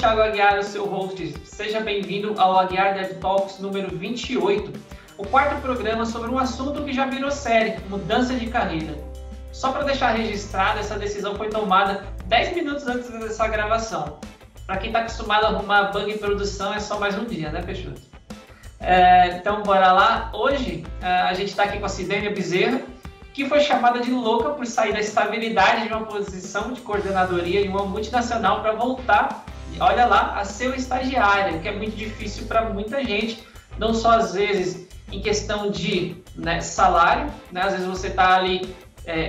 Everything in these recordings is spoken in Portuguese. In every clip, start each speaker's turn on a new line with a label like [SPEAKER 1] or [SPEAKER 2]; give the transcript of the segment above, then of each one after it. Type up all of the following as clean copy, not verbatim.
[SPEAKER 1] Thiago Aguiar, o seu host. Seja bem-vindo ao Aguiar Dev Talks número 28, o quarto programa sobre um assunto que já virou série, mudança de carreira. Só para deixar registrado, essa decisão foi tomada 10 minutos antes dessa gravação. Para quem está acostumado a arrumar bug em produção, é só mais um dia, né, Peixoto? Então, bora lá. Hoje, a gente está aqui com a Sidênia Bezerra, que foi chamada de louca por sair da estabilidade de uma posição de coordenadoria em uma multinacional para voltar, olha lá, a ser uma estagiária, que é muito difícil para muita gente, não só às vezes em questão de salário, né? Às vezes você está ali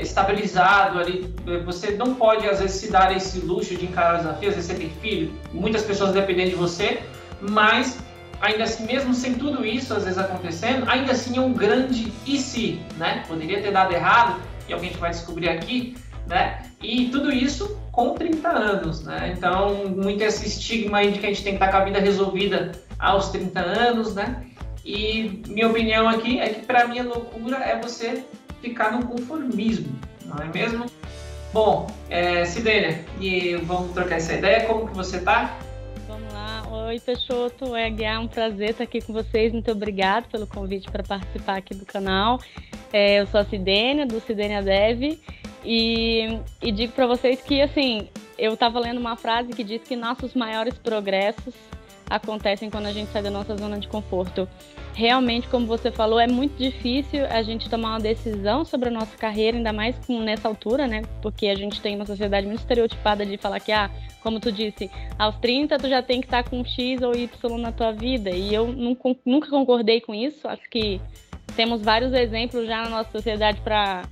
[SPEAKER 1] estabilizado, ali, você não pode às vezes se dar esse luxo de encarar os desafios, você tem filho, muitas pessoas dependem de você, mas ainda assim, mesmo sem tudo isso às vezes acontecendo, ainda assim é um grande e se, né? Poderia ter dado errado, e alguém vai descobrir aqui, né? E tudo isso com 30 anos, né? Então, muito esse estigma aí de que a gente tem que estar com a vida resolvida aos 30 anos, né? E minha opinião aqui é que, para mim, a loucura é você ficar no conformismo, não é mesmo? Bom, Sidênia, e vamos trocar essa ideia, como que você tá?
[SPEAKER 2] Oi, Peixoto, Aguiar, um prazer estar aqui com vocês, muito obrigada pelo convite para participar aqui do canal. Eu sou a Sidênia, do Sidênia Dev, e digo para vocês que, assim, eu estava lendo uma frase que diz que nossos maiores progressos acontecem quando a gente sai da nossa zona de conforto. Realmente, como você falou, é muito difícil a gente tomar uma decisão sobre a nossa carreira, ainda mais nessa altura, né? Porque a gente tem uma sociedade muito estereotipada de falar que, como tu disse, aos 30 tu já tem que estar com X ou Y na tua vida. E eu nunca concordei com isso. Acho que temos vários exemplos já na nossa sociedade para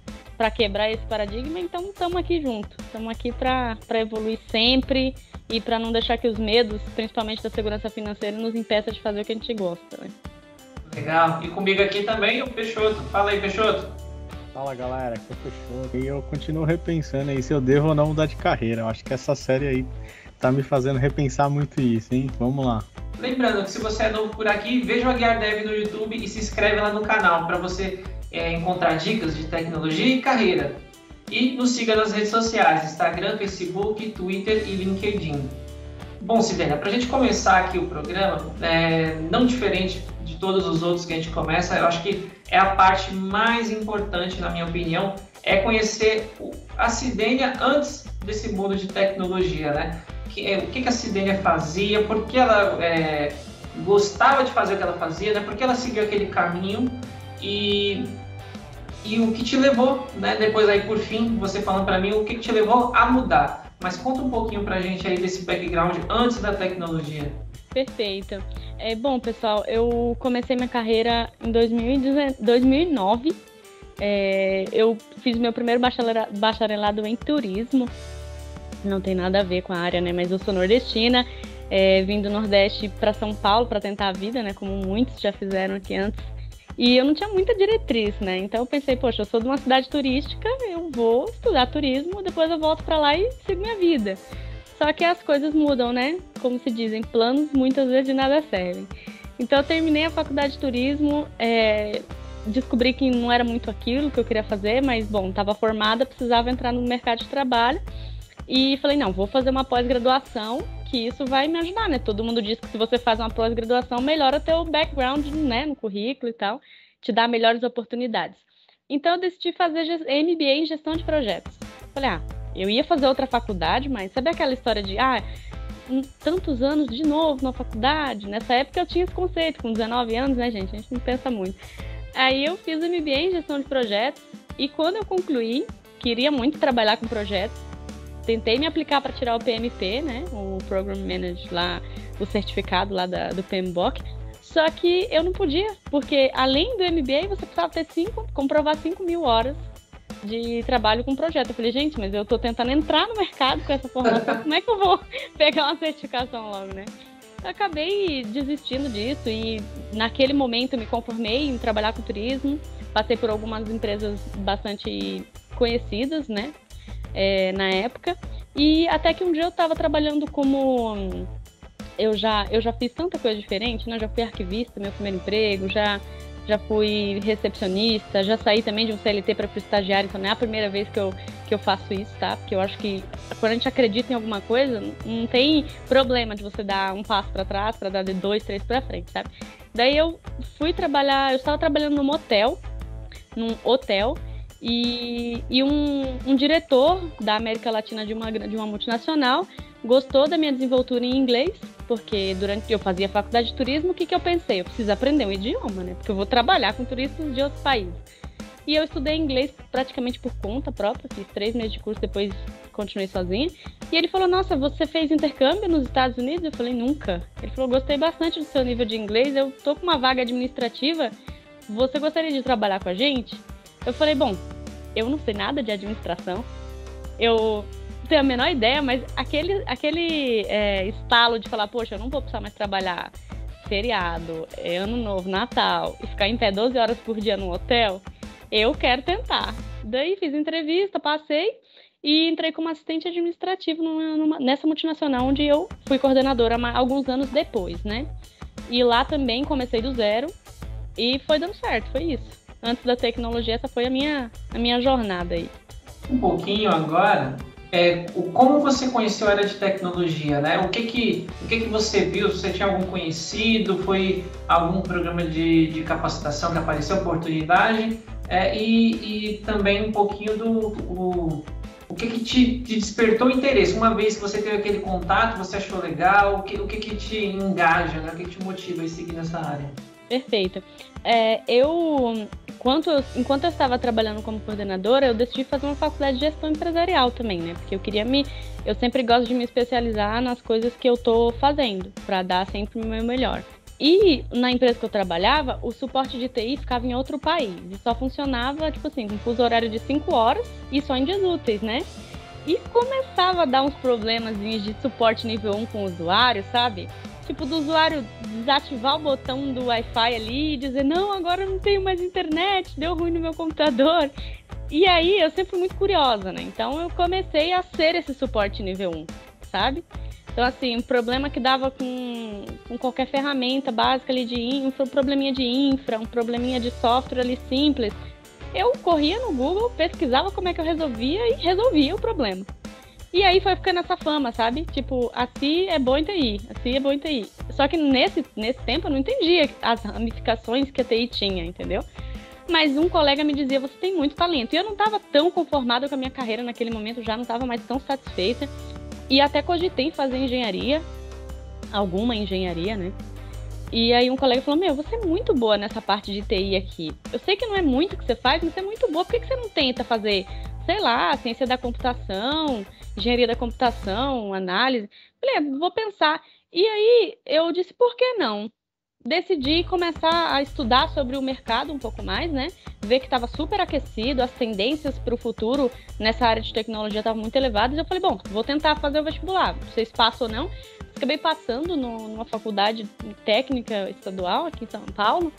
[SPEAKER 2] quebrar esse paradigma. Então, estamos aqui juntos. Estamos aqui para evoluir sempre e para não deixar que os medos, principalmente da segurança financeira, nos impeçam de fazer o que a gente gosta, né?
[SPEAKER 1] Legal. E comigo aqui também o Peixoto. Fala aí, Peixoto.
[SPEAKER 3] Fala, galera, aqui é o Peixoto. E eu continuo repensando aí se eu devo ou não mudar de carreira. Eu acho que essa série aí tá me fazendo repensar muito isso, hein? Vamos lá.
[SPEAKER 1] Lembrando que se você é novo por aqui, veja o Aguiar Dev no YouTube e se inscreve lá no canal para você encontrar dicas de tecnologia e carreira. E nos siga nas redes sociais, Instagram, Facebook, Twitter e LinkedIn. Bom, Sidênia, para a gente começar aqui o programa, não diferente de todos os outros que a gente começa, eu acho que é a parte mais importante, na minha opinião, é conhecer a Sidênia antes desse mundo de tecnologia, né? O que a Sidênia fazia, por que ela gostava de fazer o que ela fazia, né? Por que ela seguiu aquele caminho e o que te levou, né? Depois aí, por fim, você falando para mim, o que te levou a mudar. Mas conta um pouquinho pra gente aí desse background antes da tecnologia.
[SPEAKER 2] Perfeito. Bom, pessoal, eu comecei minha carreira em 2009. Eu fiz meu primeiro bacharelado em turismo. Não tem nada a ver com a área, né? Mas eu sou nordestina, vim do Nordeste para São Paulo para tentar a vida, né? Como muitos já fizeram aqui antes. E eu não tinha muita diretriz, né? Então eu pensei, poxa, eu sou de uma cidade turística, eu vou estudar turismo, depois eu volto para lá e sigo minha vida. Só que as coisas mudam, né? Como se dizem, planos muitas vezes de nada servem. Então eu terminei a faculdade de turismo, descobri que não era muito aquilo que eu queria fazer, mas bom, estava formada, precisava entrar no mercado de trabalho. E falei, não, vou fazer uma pós-graduação, que isso vai me ajudar, né? Todo mundo diz que se você faz uma pós-graduação, melhora teu background, né, no currículo e tal, te dá melhores oportunidades. Então eu decidi fazer MBA em gestão de projetos. Falei, eu ia fazer outra faculdade, mas sabe aquela história de, tantos anos de novo na faculdade? Nessa época eu tinha esse conceito, com 19 anos, né, gente? A gente não pensa muito. Aí eu fiz o MBA em gestão de projetos e quando eu concluí, queria muito trabalhar com projetos, tentei me aplicar para tirar o PMP, né, o Program Manager lá, o certificado lá do PMBOK, só que eu não podia, porque além do MBA você precisava ter comprovar 5.000 horas de trabalho com projeto. Eu falei, gente, mas eu tô tentando entrar no mercado com essa formação, como é que eu vou pegar uma certificação logo, né? Eu acabei desistindo disso e naquele momento me conformei em trabalhar com turismo, passei por algumas empresas bastante conhecidas, né? Na época, e até que um dia eu estava trabalhando como... Eu já fiz tanta coisa diferente, né? Já fui arquivista, meu primeiro emprego, já já fui recepcionista, já saí também de um CLT para o estagiário, então não é a primeira vez que eu faço isso, tá? Porque eu acho que quando a gente acredita em alguma coisa, não tem problema de você dar um passo para trás, para dar 2, 3 para frente, sabe? Daí eu fui trabalhar, eu estava trabalhando num hotel, e um diretor da América Latina de uma multinacional gostou da minha desenvoltura em inglês, porque durante que eu fazia faculdade de turismo, o que eu pensei? Eu preciso aprender um idioma, né? Porque eu vou trabalhar com turistas de outros países. E eu estudei inglês praticamente por conta própria, fiz 3 meses de curso, depois continuei sozinha. E ele falou, nossa, você fez intercâmbio nos Estados Unidos? Eu falei, nunca. Ele falou, gostei bastante do seu nível de inglês, eu tô com uma vaga administrativa, você gostaria de trabalhar com a gente? Eu falei, bom, eu não sei nada de administração, eu tenho a menor ideia, mas aquele estalo de falar, poxa, eu não vou precisar mais trabalhar feriado, ano novo, Natal, e ficar em pé 12 horas por dia no hotel, eu quero tentar. Daí fiz entrevista, passei e entrei como assistente administrativo nessa multinacional, onde eu fui coordenadora alguns anos depois, né? E lá também comecei do zero e foi dando certo, foi isso. Antes da tecnologia, essa foi a minha jornada aí.
[SPEAKER 1] Um pouquinho agora, como você conheceu a área de tecnologia, né? O que você viu? Você tinha algum conhecido? Foi algum programa de capacitação que apareceu, oportunidade? E também um pouquinho o que te despertou interesse? Uma vez que você teve aquele contato, você achou legal? O que te engaja, né? O que te motiva a seguir nessa área?
[SPEAKER 2] Perfeito. Enquanto eu estava trabalhando como coordenadora, eu decidi fazer uma faculdade de gestão empresarial também, né? Porque eu sempre gosto de me especializar nas coisas que eu tô fazendo, para dar sempre o meu melhor. E na empresa que eu trabalhava, o suporte de TI ficava em outro país e só funcionava, tipo assim, com fuso horário de 5 horas e só em dias úteis, né? E começava a dar uns problemazinhos de suporte nível 1 com o usuário, sabe? Tipo, do usuário desativar o botão do Wi-Fi ali e dizer, não, agora eu não tenho mais internet, deu ruim no meu computador. E aí, eu sempre fui muito curiosa, né? Então, eu comecei a ser esse suporte nível 1, sabe? Então, assim, um problema que dava com qualquer ferramenta básica ali de infra, um probleminha de infra, um probleminha de software ali simples, eu corria no Google, pesquisava como é que eu resolvia e resolvia o problema. E aí foi ficando essa fama, sabe? Tipo, a CI é boa em TI, a CI é boa em TI. Só que nesse tempo eu não entendia as ramificações que a TI tinha, entendeu? Mas um colega me dizia, você tem muito talento. E eu não estava tão conformada com a minha carreira naquele momento, já não estava mais tão satisfeita. E até cogitei em fazer engenharia, alguma engenharia, né? E aí um colega falou, você é muito boa nessa parte de TI aqui. Eu sei que não é muito que você faz, mas você é muito boa. Por que você não tenta fazer, sei lá, ciência da computação, engenharia da computação, análise? Falei, vou pensar. E aí eu disse, por que não? Decidi começar a estudar sobre o mercado um pouco mais, né? Ver que estava super aquecido, as tendências para o futuro nessa área de tecnologia estavam muito elevadas. E eu falei, vou tentar fazer o vestibular. Não sei se passo ou não. Acabei passando numa faculdade técnica estadual aqui em São Paulo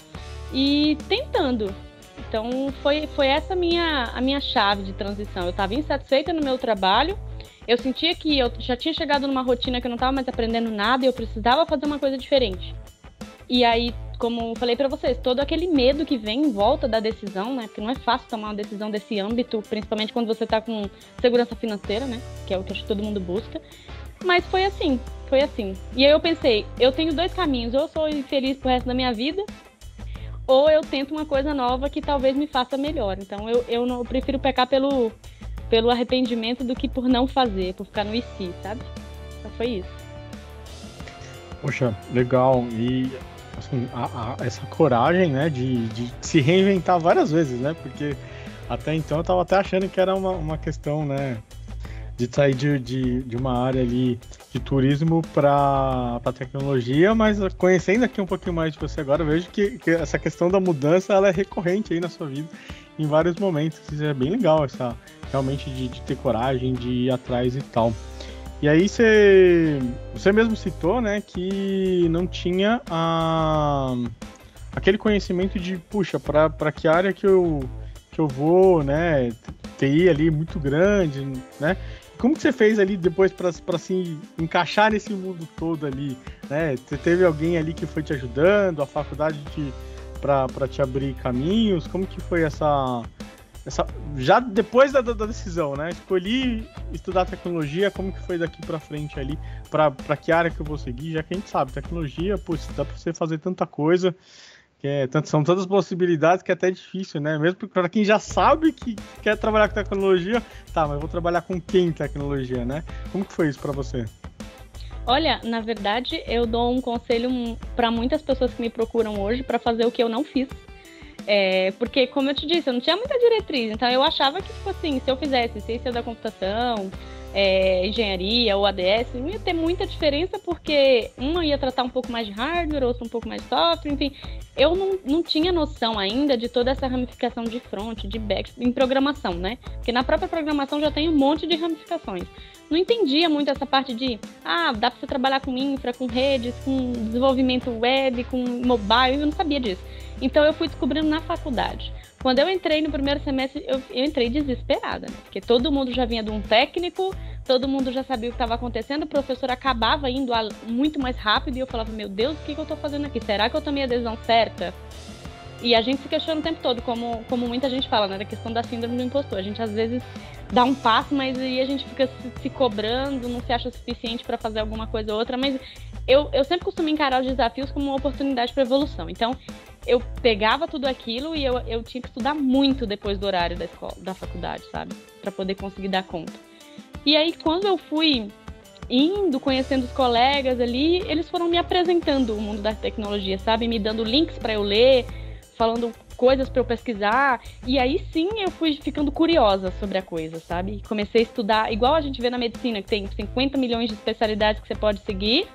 [SPEAKER 2] e tentando. Então foi essa a minha chave de transição. Eu estava insatisfeita no meu trabalho. Eu sentia que eu já tinha chegado numa rotina que eu não estava mais aprendendo nada e eu precisava fazer uma coisa diferente. E aí, como eu falei para vocês, todo aquele medo que vem em volta da decisão, né? Porque não é fácil tomar uma decisão desse âmbito, principalmente quando você está com segurança financeira, né? Que é o que acho que todo mundo busca. Mas foi assim. E aí eu pensei, eu tenho 2 caminhos, ou eu sou infeliz pro resto da minha vida, ou eu tento uma coisa nova que talvez me faça melhor. Então eu prefiro pecar pelo arrependimento do que por não fazer, por ficar no e se, sabe? Então foi isso.
[SPEAKER 3] Poxa, legal. E assim, essa coragem, né, de se reinventar várias vezes, né? Porque até então eu tava até achando que era uma questão, né, de sair de uma área ali de turismo para tecnologia, mas conhecendo aqui um pouquinho mais de você agora, eu vejo que essa questão da mudança ela é recorrente aí na sua vida em vários momentos. Isso é bem legal, realmente de ter coragem, de ir atrás e tal. E aí você mesmo citou, né, que não tinha aquele conhecimento de, puxa, para que área que eu vou, né, TI ali muito grande, né? Como que você fez ali depois para se encaixar nesse mundo todo ali, né? Você teve alguém ali que foi te ajudando, a faculdade para te abrir caminhos? Como que foi essa já depois da decisão, né? Escolhi estudar tecnologia, como que foi daqui para frente ali, para que área que eu vou seguir? Já que a gente sabe, tecnologia, putz, dá para você fazer tanta coisa, são tantas possibilidades que é até difícil, né? Mesmo para quem já sabe que quer trabalhar com tecnologia, tá, mas eu vou trabalhar com quem em tecnologia, né? Como que foi isso para você?
[SPEAKER 2] Olha, na verdade, eu dou um conselho para muitas pessoas que me procuram hoje para fazer o que eu não fiz. Porque, como eu te disse, eu não tinha muita diretriz. Então, eu achava que, tipo assim, se eu fizesse ciência da computação, engenharia ou ADS, não ia ter muita diferença, porque uma ia tratar um pouco mais de hardware, outra um pouco mais de software, enfim. Eu não tinha noção ainda de toda essa ramificação de front, de back, em programação, né? Porque na própria programação já tem um monte de ramificações. Não entendia muito essa parte de, dá pra você trabalhar com infra, com redes, com desenvolvimento web, com mobile, eu não sabia disso. Então eu fui descobrindo na faculdade. Quando eu entrei no primeiro semestre, eu entrei desesperada, né? Porque todo mundo já vinha de um técnico, todo mundo já sabia o que estava acontecendo, o professor acabava indo muito mais rápido e eu falava, meu Deus, o que eu estou fazendo aqui? Será que eu tomei a decisão certa? E a gente se questiona o tempo todo, como muita gente fala, né? Da questão da síndrome do impostor. A gente às vezes dá um passo, mas aí a gente fica se cobrando, não se acha suficiente para fazer alguma coisa ou outra, mas eu sempre costumo encarar os desafios como uma oportunidade para evolução. Então, eu pegava tudo aquilo e eu tinha que estudar muito depois do horário da escola, da faculdade, sabe? Para poder conseguir dar conta. E aí, quando eu fui indo, conhecendo os colegas ali, eles foram me apresentando o mundo da tecnologia, sabe? Me dando links para eu ler, falando coisas para eu pesquisar. E aí sim eu fui ficando curiosa sobre a coisa, sabe? Comecei a estudar, igual a gente vê na medicina, que tem 50 milhões de especialidades que você pode seguir.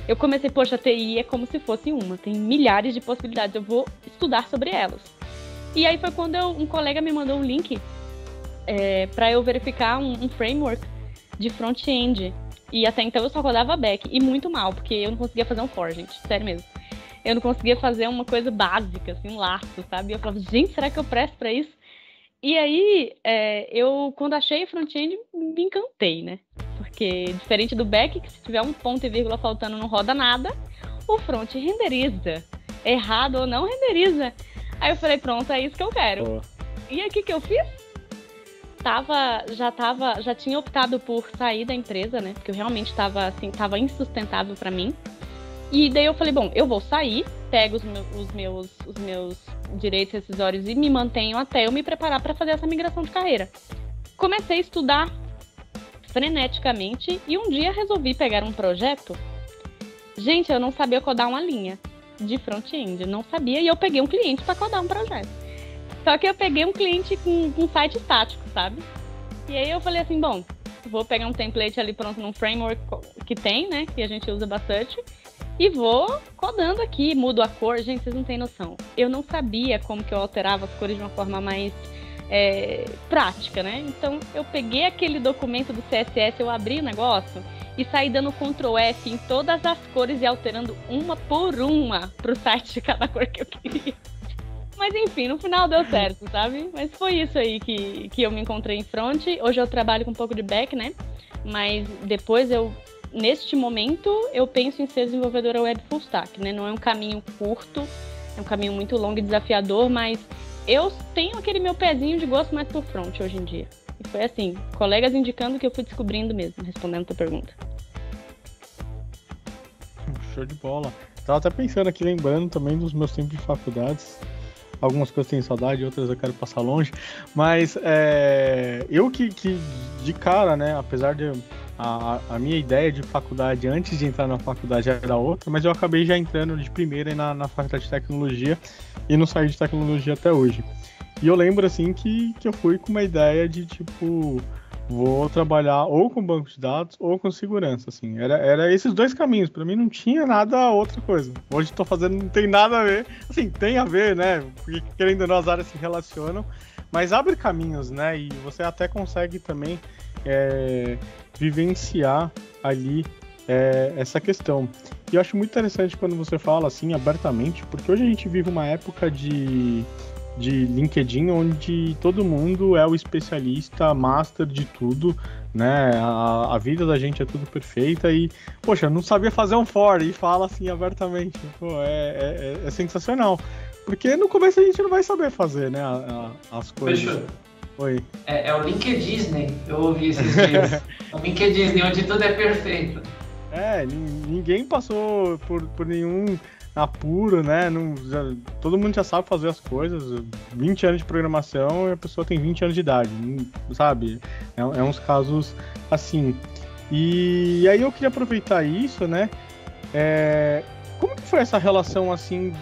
[SPEAKER 2] Eu comecei, poxa, a TI é como se fosse uma, tem milhares de possibilidades, eu vou estudar sobre elas. E aí foi quando um colega me mandou um link para eu verificar um framework de front-end. E até então eu só rodava back, e muito mal, porque eu não conseguia fazer um for, gente, sério mesmo. Eu não conseguia fazer uma coisa básica, assim, um laço, sabe? Eu falava, gente, será que eu presto pra isso? E aí, eu, quando achei front-end, me encantei, né? Porque, diferente do back, que se tiver um ponto e vírgula faltando não roda nada, o front renderiza. Errado ou não, renderiza. Aí eu falei, pronto, é isso que eu quero. Pô. E aí, o que eu fiz? Já tinha optado por sair da empresa, né? Porque eu realmente tava insustentável pra mim. E daí eu falei, bom, eu vou sair, pego os meus direitos rescisórios e me mantenho até eu me preparar para fazer essa migração de carreira. Comecei a estudar freneticamente e um dia resolvi pegar um projeto. Gente, eu não sabia codar uma linha de front-end, não sabia, e eu peguei um cliente para codar um projeto. Só que eu peguei um cliente com um site estático, sabe? E aí eu falei assim, bom, vou pegar um template ali pronto num framework que tem, né, que a gente usa bastante, e vou codando aqui, mudo a cor. Gente, vocês não têm noção. Eu não sabia como que eu alterava as cores de uma forma mais prática, né? Então, eu peguei aquele documento do CSS, eu abri o negócio e saí dando Ctrl F em todas as cores e alterando uma por uma pro site de cada cor que eu queria. Mas, enfim, no final deu certo, sabe? Mas foi isso aí que eu me encontrei em front. Hoje eu trabalho com um pouco de back, né? Mas depois neste momento, eu penso em ser desenvolvedora web full stack, né? Não é um caminho curto, é um caminho muito longo e desafiador, mas eu tenho aquele meu pezinho de gosto mais pro front hoje em dia. E foi assim, colegas indicando que eu fui descobrindo mesmo, respondendo a tua pergunta.
[SPEAKER 3] Show de bola. Tava até pensando aqui, lembrando também dos meus tempos de faculdades. Algumas coisas eu tenho saudade, outras eu quero passar longe. Mas eu que de cara, né, apesar de a minha ideia de faculdade antes de entrar na faculdade era outra, mas eu acabei já entrando de primeira na faculdade de tecnologia e não saí de tecnologia até hoje. E eu lembro assim que eu fui com uma ideia de tipo, vou trabalhar ou com banco de dados ou com segurança, assim. Era esses dois caminhos, pra mim não tinha nada outra coisa. Hoje tô fazendo, não tem nada a ver, assim, tem a ver, né, porque querendo ou não as áreas se relacionam, mas abre caminhos, né, e você até consegue também vivenciar ali essa questão. E eu acho muito interessante quando você fala assim abertamente, porque hoje a gente vive uma época de LinkedIn onde todo mundo é o especialista, master de tudo, né? A vida da gente é tudo perfeita e, poxa, não sabia fazer um for e fala assim abertamente. Pô, é sensacional, Porque no começo a gente não vai saber fazer, né, as coisas.
[SPEAKER 1] Fechou.
[SPEAKER 3] Oi.
[SPEAKER 1] É o LinkedIn, eu ouvi esses dias. O LinkedIn, onde tudo é perfeito.
[SPEAKER 3] Ninguém passou por nenhum apuro, né? Todo mundo já sabe fazer as coisas. 20 anos de programação e a pessoa tem 20 anos de idade, sabe? É uns casos assim. E aí eu queria aproveitar isso, né? Como que foi essa relação, assim,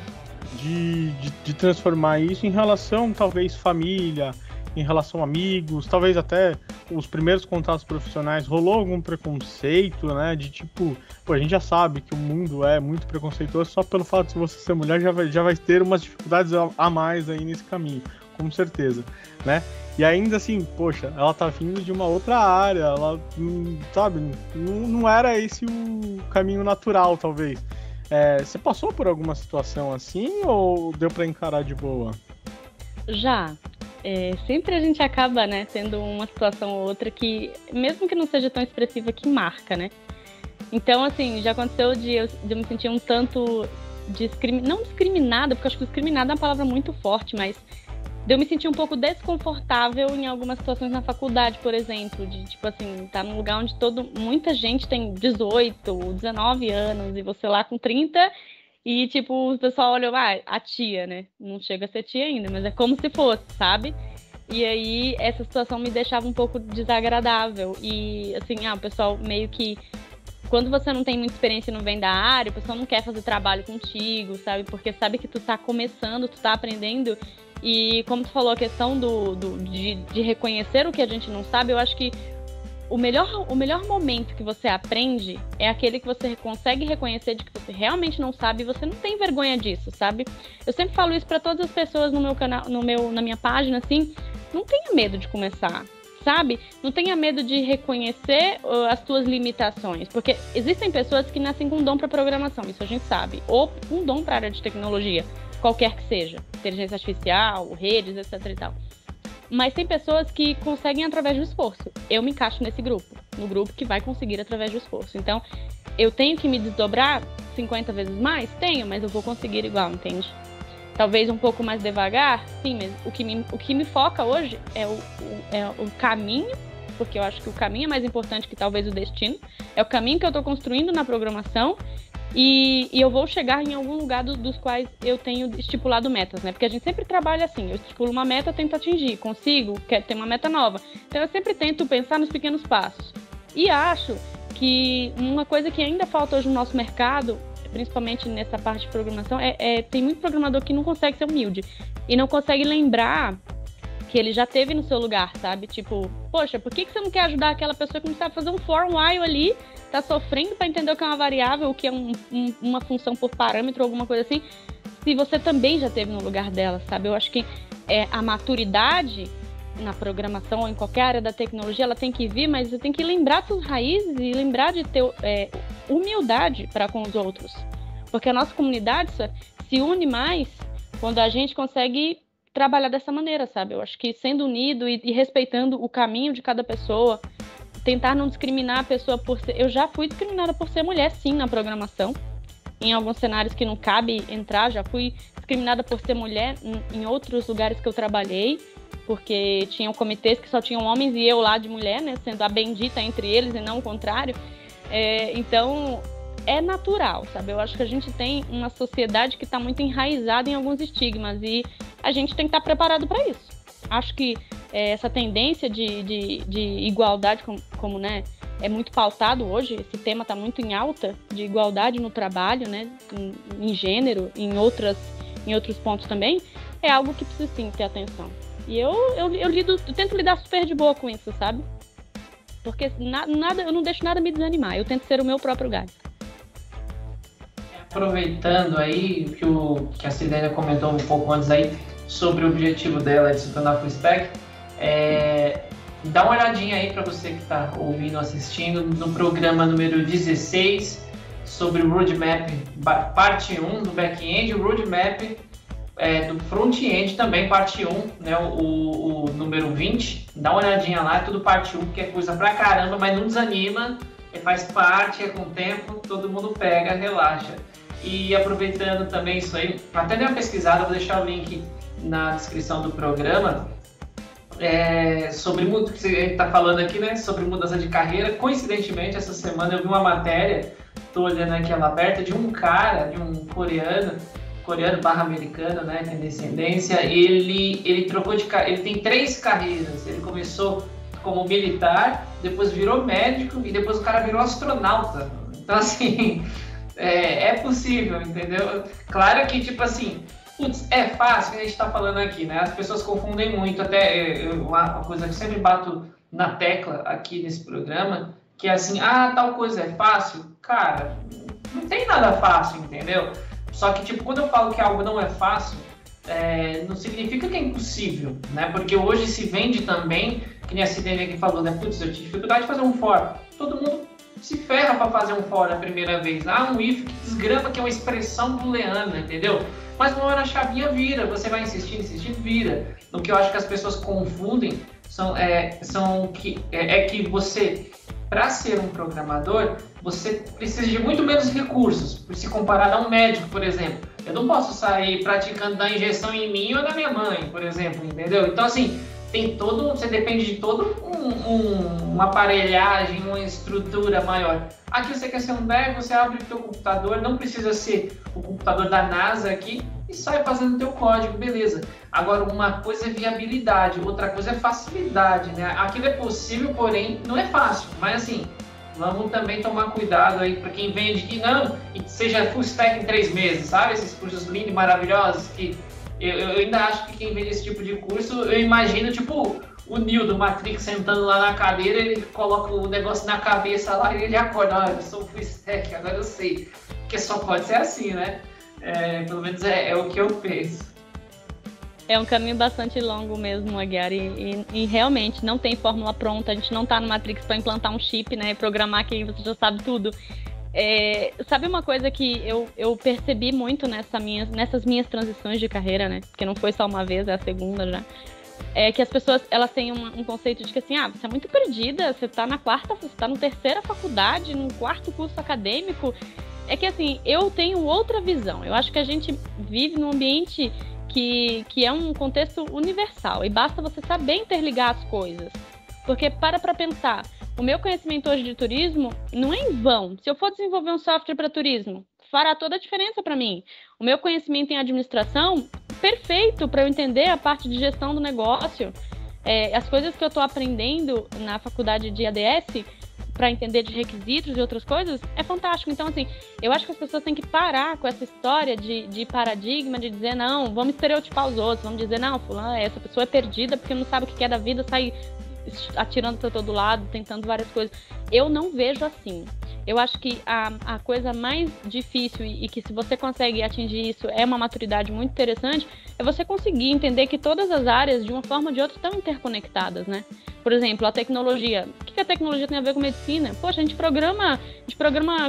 [SPEAKER 3] de transformar isso em relação, talvez, família, em relação a amigos, talvez até os primeiros contatos profissionais, rolou algum preconceito, né, de tipo, a gente já sabe que o mundo é muito preconceituoso, só pelo fato de você ser mulher já vai ter umas dificuldades a mais aí nesse caminho, com certeza, né, e ainda assim, poxa, ela tá vindo de uma outra área, ela, sabe, não era esse o caminho natural, talvez. Você passou por alguma situação assim ou deu pra encarar de boa?
[SPEAKER 2] Já. Sempre a gente acaba, né, tendo uma situação ou outra que, mesmo que não seja tão expressiva, que marca, né? Então, assim, já aconteceu de eu me sentir um tanto não discriminada, porque eu acho que discriminada é uma palavra muito forte, mas de eu me sentir um pouco desconfortável em algumas situações na faculdade, por exemplo, de, tipo assim, tá num lugar onde muita gente tem 18, 19 anos e você lá com 30. E, tipo, o pessoal olha, a tia, né? Não chega a ser tia ainda, mas é como se fosse, sabe? E aí, essa situação me deixava um pouco desagradável. E, assim, o pessoal meio que... Quando você não tem muita experiência e não vem da área, o pessoal não quer fazer trabalho contigo, sabe? Porque sabe que tu tá começando, tu tá aprendendo. E, como tu falou, a questão de reconhecer o que a gente não sabe, eu acho que o melhor momento que você aprende é aquele que você consegue reconhecer de que você realmente não sabe e você não tem vergonha disso, sabe? Eu sempre falo isso para todas as pessoas no meu canal, na minha página, assim, não tenha medo de começar, sabe? Não tenha medo de reconhecer as suas limitações, porque existem pessoas que nascem com dom para programação, isso a gente sabe, ou um dom para a área de tecnologia, qualquer que seja, inteligência artificial, redes, etc e tal. Mas tem pessoas que conseguem através do esforço. Eu me encaixo nesse grupo, no grupo que vai conseguir através do esforço. Então, eu tenho que me desdobrar 50 vezes mais? Tenho, mas eu vou conseguir igual, entende? Talvez um pouco mais devagar, sim, mas o que me foca hoje é o caminho, porque eu acho que o caminho é mais importante que talvez o destino. É o caminho que eu estou construindo na programação. E eu vou chegar em algum lugar dos quais eu tenho estipulado metas, né? Porque a gente sempre trabalha assim, eu estipulo uma meta, tento atingir, consigo, quero ter uma meta nova. Então eu sempre tento pensar nos pequenos passos. E acho que uma coisa que ainda falta hoje no nosso mercado, principalmente nessa parte de programação, tem muito programador que não consegue ser humilde e não consegue lembrar que ele já teve no seu lugar, sabe? Tipo, poxa, por que você não quer ajudar aquela pessoa que não sabe fazer um for, um while ali, tá sofrendo para entender o que é uma variável, o que é uma função por parâmetro, alguma coisa assim, se você também já teve no lugar dela, sabe? Eu acho que a maturidade na programação ou em qualquer área da tecnologia, ela tem que vir, mas você tem que lembrar suas raízes e lembrar de ter humildade para com os outros. Porque a nossa comunidade se une mais quando a gente consegue trabalhar dessa maneira, sabe? Eu acho que sendo unido e respeitando o caminho de cada pessoa, tentar não discriminar a pessoa por ser... Eu já fui discriminada por ser mulher, sim, na programação. Em alguns cenários que não cabe entrar, já fui discriminada por ser mulher em outros lugares que eu trabalhei, porque tinham comitês que só tinham homens e eu lá de mulher, né? Sendo a bendita entre eles e não o contrário. Então, é natural, sabe? Eu acho que a gente tem uma sociedade que está muito enraizada em alguns estigmas e a gente tem que estar preparado para isso. Acho que essa tendência de igualdade, como né, é muito pautado hoje, esse tema está muito em alta, de igualdade no trabalho, né, em gênero, em outros pontos também, é algo que precisa sim ter atenção. E eu tento lidar super de boa com isso, sabe? Porque eu não deixo nada me desanimar, eu tento ser o meu próprio gás.
[SPEAKER 1] Aproveitando aí que a Silênia comentou um pouco antes aí sobre o objetivo dela de se tornar full stack, dá uma olhadinha aí para você que está ouvindo, assistindo, no programa número 16 sobre o roadmap, parte 1 do back-end, o roadmap do front-end também, parte 1, né, o número 20. Dá uma olhadinha lá, é tudo parte 1, que é coisa pra caramba, mas não desanima, faz parte, com o tempo, todo mundo pega, relaxa. E aproveitando também isso aí, até dei uma pesquisada, vou deixar o link na descrição do programa, sobre o que você está falando aqui, né, sobre mudança de carreira. Coincidentemente, essa semana eu vi uma matéria, estou olhando aqui ela aberta, de um cara, de um coreano/americano, né, tem descendência. Ele trocou de carreira, ele tem 3 carreiras. Ele começou como militar, depois virou médico e depois o cara virou astronauta. Então, assim, é possível, entendeu? Claro que, tipo assim, putz, é fácil, que a gente está falando aqui, né? As pessoas confundem muito, até uma coisa que eu sempre bato na tecla aqui nesse programa, que é assim, tal coisa é fácil. Cara, não tem nada fácil, entendeu? Só que, tipo, quando eu falo que algo não é fácil, não significa que é impossível, né? Porque hoje se vende também, que nem a Sidney aqui falou, né? Putz, eu tive dificuldade de fazer um for. Todo mundo se ferra para fazer um for a primeira vez. Um if que desgrama, que é uma expressão booleana, entendeu? Mas uma hora a chavinha vira, você vai insistindo, vira. O que eu acho que as pessoas confundem é que você, para ser um programador, você precisa de muito menos recursos, se comparado a um médico, por exemplo. Eu não posso sair praticando dar injeção em mim ou na minha mãe, por exemplo, entendeu? Então, assim, você depende de toda uma aparelhagem, uma estrutura maior. Aqui você quer ser um dev, você abre o teu computador, não precisa ser o computador da NASA aqui, e sai fazendo o teu código, beleza. Agora, uma coisa é viabilidade, outra coisa é facilidade, né? Aquilo é possível, porém, não é fácil. Mas, assim, vamos também tomar cuidado aí para quem vende que não, e seja full stack em 3 meses, sabe? Esses cursos lindos e maravilhosos que eu ainda acho que quem vende esse tipo de curso, eu imagino, tipo, o Neo do Matrix sentando lá na cadeira, ele coloca o negócio na cabeça lá e ele acorda, eu sou full stack, agora eu sei. Porque só pode ser assim, né? Pelo menos é o que eu penso.
[SPEAKER 2] É um caminho bastante longo mesmo, Aguiar, e realmente não tem fórmula pronta, a gente não tá no Matrix para implantar um chip, né, programar que você já sabe tudo. Sabe uma coisa que eu percebi muito nessas minhas transições de carreira, né, porque não foi só uma vez, é a segunda já, é que as pessoas, elas têm um conceito de que assim, você é muito perdida, você tá na 3ª faculdade, no 4º curso acadêmico. É que assim, eu tenho outra visão, eu acho que a gente vive num ambiente que é um contexto universal, e basta você saber interligar as coisas, porque para pensar, o meu conhecimento hoje de turismo não é em vão. Se eu for desenvolver um software para turismo, fará toda a diferença para mim. O meu conhecimento em administração, perfeito para eu entender a parte de gestão do negócio. As coisas que eu estou aprendendo na faculdade de ADS, para entender de requisitos e outras coisas, é fantástico. Então, assim, eu acho que as pessoas têm que parar com essa história de paradigma, de dizer, não, vamos estereotipar os outros, vamos dizer, não, fulano, essa pessoa é perdida porque não sabe o que é da vida, sai atirando para todo lado, tentando várias coisas. Eu não vejo assim. Eu acho que a coisa mais difícil e que se você consegue atingir isso é uma maturidade muito interessante, é você conseguir entender que todas as áreas, de uma forma ou de outra, estão interconectadas, né? Por exemplo, a tecnologia. O que a tecnologia tem a ver com medicina? Poxa, a gente programa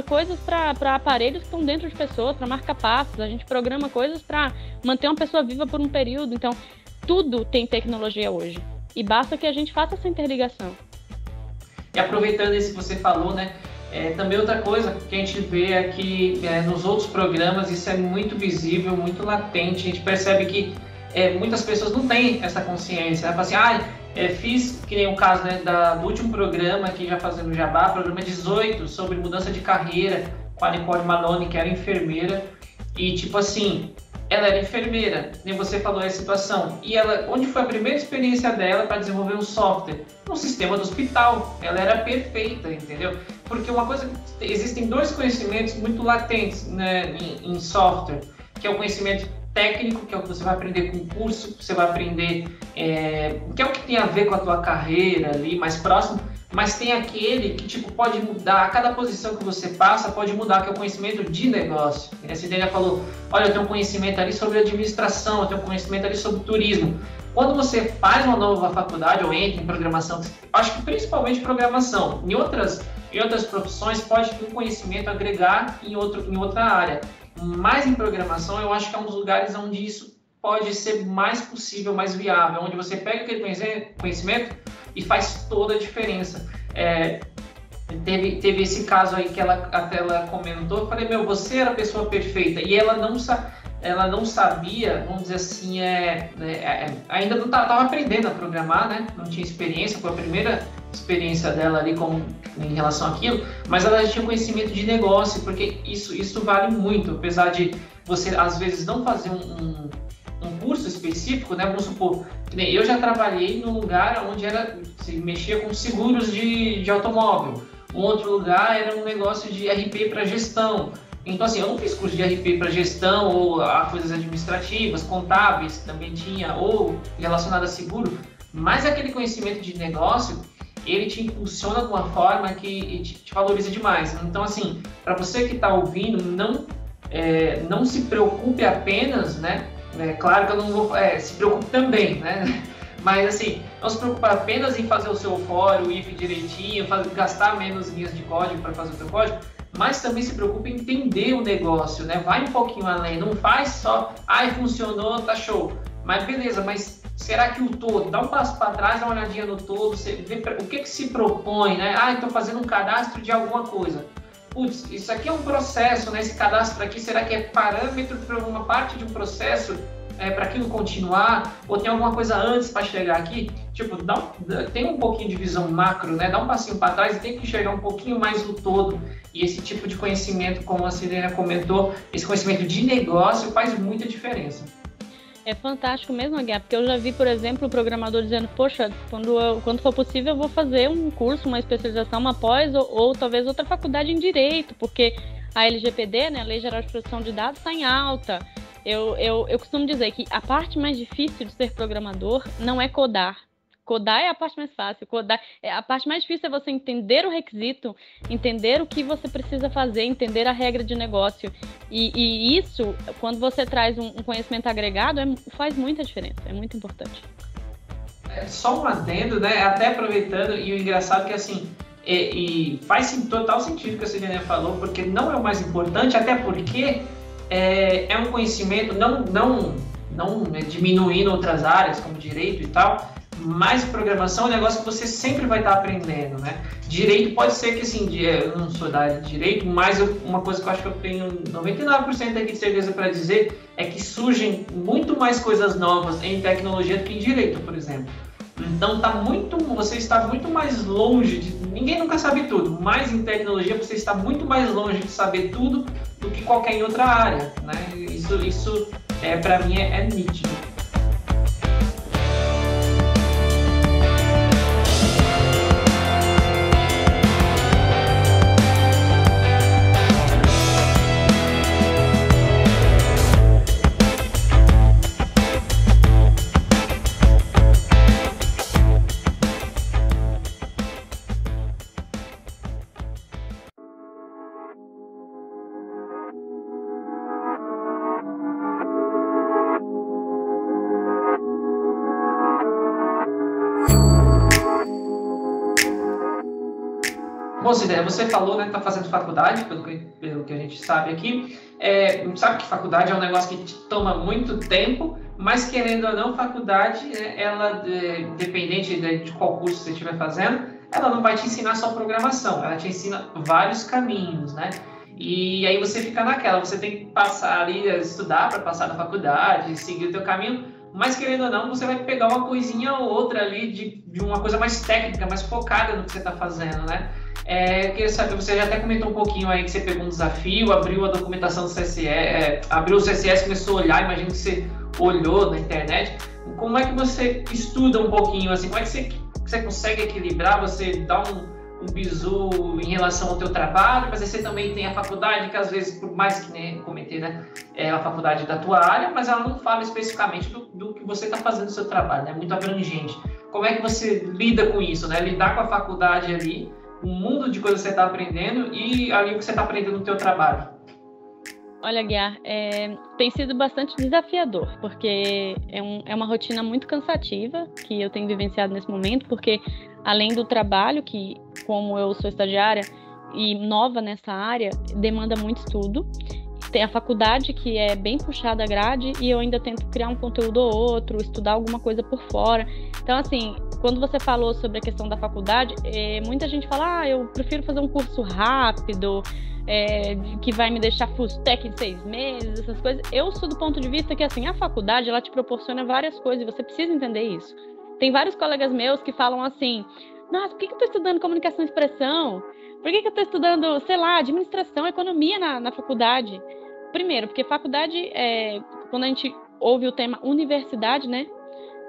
[SPEAKER 2] coisas para aparelhos que estão dentro de pessoas, para marca-passos, a gente programa coisas para manter uma pessoa viva por um período. Então, tudo tem tecnologia hoje. E basta que a gente faça essa interligação.
[SPEAKER 1] E aproveitando isso que você falou, né? Também outra coisa que a gente vê aqui nos outros programas, isso é muito visível, muito latente. A gente percebe que muitas pessoas não têm essa consciência. Né? Fala assim, fiz, que nem o caso, né, do último programa aqui, já fazendo Jabá, programa 18, sobre mudança de carreira, com a Nicole Malone, que era enfermeira. E tipo assim, ela era enfermeira, nem você falou a situação. E onde foi a primeira experiência dela para desenvolver um software? No sistema do hospital. Ela era perfeita, entendeu? Porque uma coisa, existem 2 conhecimentos muito latentes, né, em software, que é o conhecimento técnico, que é o que você vai aprender com o curso, que você vai aprender, que é o que tem a ver com a tua carreira ali, mais próximo, mas tem aquele que tipo, pode mudar, a cada posição que você passa pode mudar, que é o conhecimento de negócio. A Cidênia falou, olha, eu tenho um conhecimento ali sobre administração, eu tenho um conhecimento ali sobre turismo. Quando você faz uma nova faculdade ou entra em programação, acho que principalmente programação, em outras profissões pode ter um conhecimento agregar em outra área. Mas em programação eu acho que é um dos lugares onde isso pode ser mais possível, mais viável, onde você pega aquele conhecimento e faz toda a diferença. teve esse caso aí que até ela comentou, eu falei, você era a pessoa perfeita, e ela não sabia, vamos dizer assim, ainda não estava aprendendo a programar, né? Não tinha experiência, foi a primeira experiência dela ali em relação àquilo, mas ela já tinha conhecimento de negócio, porque isso vale muito, apesar de você, às vezes, não fazer um curso específico, né? Vamos supor, eu já trabalhei num lugar onde se mexia com seguros de automóvel, um outro lugar era um negócio de RP para gestão. Então, assim, eu não fiz curso de RP para gestão ou coisas administrativas, contábeis, também tinha, ou relacionado a seguro, mas aquele conhecimento de negócio, ele te impulsiona de uma forma que te valoriza demais. Então, assim, para você que está ouvindo, não se preocupe apenas, né? Claro que eu não vou... se preocupe também, né? Mas, assim, não se preocupe apenas em fazer o seu for, o if direitinho, gastar menos linhas de código para fazer o seu código, mas também se preocupe em entender o negócio, né? Vai um pouquinho além, não faz só, funcionou, tá show. Mas beleza, mas será que o todo? Dá um passo para trás, dá uma olhadinha no todo, você vê o que se propõe, né? Estou fazendo um cadastro de alguma coisa. Putz, isso aqui é um processo, né? Esse cadastro aqui, será que é parâmetro para uma parte de um processo para aquilo continuar? Ou tem alguma coisa antes para chegar aqui? Tipo, tem um pouquinho de visão macro, né? Dá um passinho para trás e tem que enxergar um pouquinho mais do todo. E esse tipo de conhecimento, como a Sirena comentou, esse conhecimento de negócio faz muita diferença.
[SPEAKER 2] É fantástico mesmo, Aguiar, porque eu já vi, por exemplo, o programador dizendo, poxa, quando for possível eu vou fazer um curso, uma especialização, uma pós ou talvez outra faculdade em Direito, porque a LGPD, né, a Lei Geral de Proteção de Dados, está em alta. Eu costumo dizer que a parte mais difícil de ser programador não é codar. Codar é a parte mais fácil. A parte mais difícil é você entender o requisito, entender o que você precisa fazer, entender a regra de negócio. E isso, quando você traz um conhecimento agregado, faz muita diferença, é muito importante.
[SPEAKER 1] Só um adendo, né? Até aproveitando, e o engraçado é que assim, e faz total sentido o que a Sirene falou, porque não é o mais importante, até porque é um conhecimento, não diminuindo outras áreas, como direito e tal, mas programação é um negócio que você sempre vai estar aprendendo, né? Direito pode ser que, assim, eu não sou da área de direito, mas uma coisa que eu acho que eu tenho 99% aqui de certeza para dizer é que surgem muito mais coisas novas em tecnologia do que em direito, por exemplo. Então você está muito mais longe ninguém nunca sabe tudo, mas em tecnologia você está muito mais longe de saber tudo do que qualquer outra área, né? Isso para mim é nítido. Bom, Cidéia, você falou, né, que está fazendo faculdade, pelo que a gente sabe aqui. Sabe que faculdade é um negócio que te toma muito tempo, mas querendo ou não, faculdade, ela, dependente de qual curso você estiver fazendo, ela não vai te ensinar só programação, ela te ensina vários caminhos, né? E aí você fica naquela, você tem que passar ali, estudar para passar na faculdade, seguir o teu caminho, mas querendo ou não, você vai pegar uma coisinha ou outra ali de uma coisa mais técnica, mais focada no que você está fazendo, né? Eu queria saber, você já até comentou um pouquinho aí que você pegou um desafio, abriu a documentação do CSS, abriu o CSS, começou a olhar, imagino que você olhou na internet. Como é que você estuda um pouquinho, assim, como é que você consegue equilibrar, você dá um bizu em relação ao teu trabalho, mas aí você também tem a faculdade, que às vezes, por mais que nem comentei, né, é a faculdade da tua área, mas ela não fala especificamente do que você está fazendo no seu trabalho, é né, muito abrangente. Como é que você lida com isso, né, lidar com a faculdade ali, um mundo de coisas que você está aprendendo e ali o que você está aprendendo no teu trabalho?
[SPEAKER 2] Olha, Aguiar, tem sido bastante desafiador, porque é uma rotina muito cansativa que eu tenho vivenciado nesse momento, porque além do trabalho, que como eu sou estagiária e nova nessa área, demanda muito estudo, tem a faculdade, que é bem puxada a grade, e eu ainda tento criar um conteúdo ou outro, estudar alguma coisa por fora. Então, assim, quando você falou sobre a questão da faculdade, muita gente fala, eu prefiro fazer um curso rápido, que vai me deixar full stack em 6 meses, essas coisas. Eu sou do ponto de vista que, assim, a faculdade, ela te proporciona várias coisas, e você precisa entender isso. Tem vários colegas meus que falam assim, nossa, por que eu estou estudando comunicação e expressão? Por que eu estou estudando, sei lá, administração, economia na faculdade? Primeiro, porque faculdade, quando a gente ouve o tema universidade, né,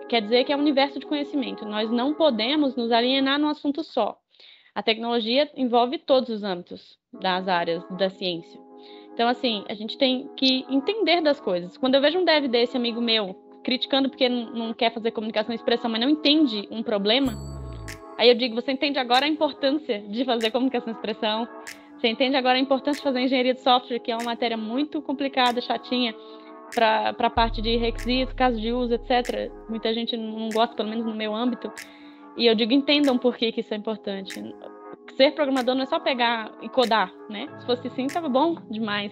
[SPEAKER 2] quer dizer que é um universo de conhecimento. Nós não podemos nos alienar num assunto só. A tecnologia envolve todos os âmbitos das áreas da ciência. Então, assim, a gente tem que entender das coisas. Quando eu vejo um dev desse amigo meu criticando porque não quer fazer comunicação e expressão, mas não entende um problema, aí eu digo, você entende agora a importância de fazer comunicação e expressão? Você entende agora a importância de fazer engenharia de software, que é uma matéria muito complicada, chatinha, para a parte de requisitos, casos de uso, etc. Muita gente não gosta, pelo menos no meu âmbito. E eu digo, entendam por que isso é importante. Ser programador não é só pegar e codar, né? Se fosse assim, estava bom demais.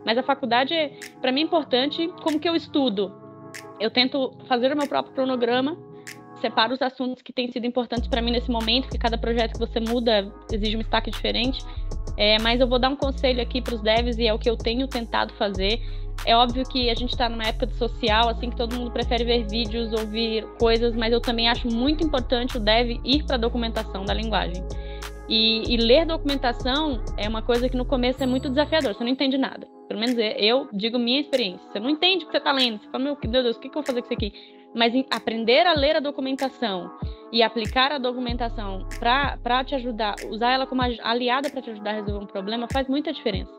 [SPEAKER 2] Mas a faculdade, para mim, é importante. Como que eu estudo? Eu tento fazer o meu próprio cronograma, separo os assuntos que têm sido importantes para mim nesse momento, porque cada projeto que você muda exige um destaque diferente. Mas eu vou dar um conselho aqui para os devs, e é o que eu tenho tentado fazer. É óbvio que a gente está numa época de social, assim, que todo mundo prefere ver vídeos, ouvir coisas, mas eu também acho muito importante o dev ir para a documentação da linguagem. E ler documentação é uma coisa que no começo é muito desafiador, você não entende nada. Pelo menos eu digo minha experiência. Você não entende o que você está lendo, você fala, meu Deus, o que eu vou fazer com isso aqui? Mas aprender a ler a documentação e aplicar a documentação para te ajudar, usar ela como aliada para te ajudar a resolver um problema, faz muita diferença.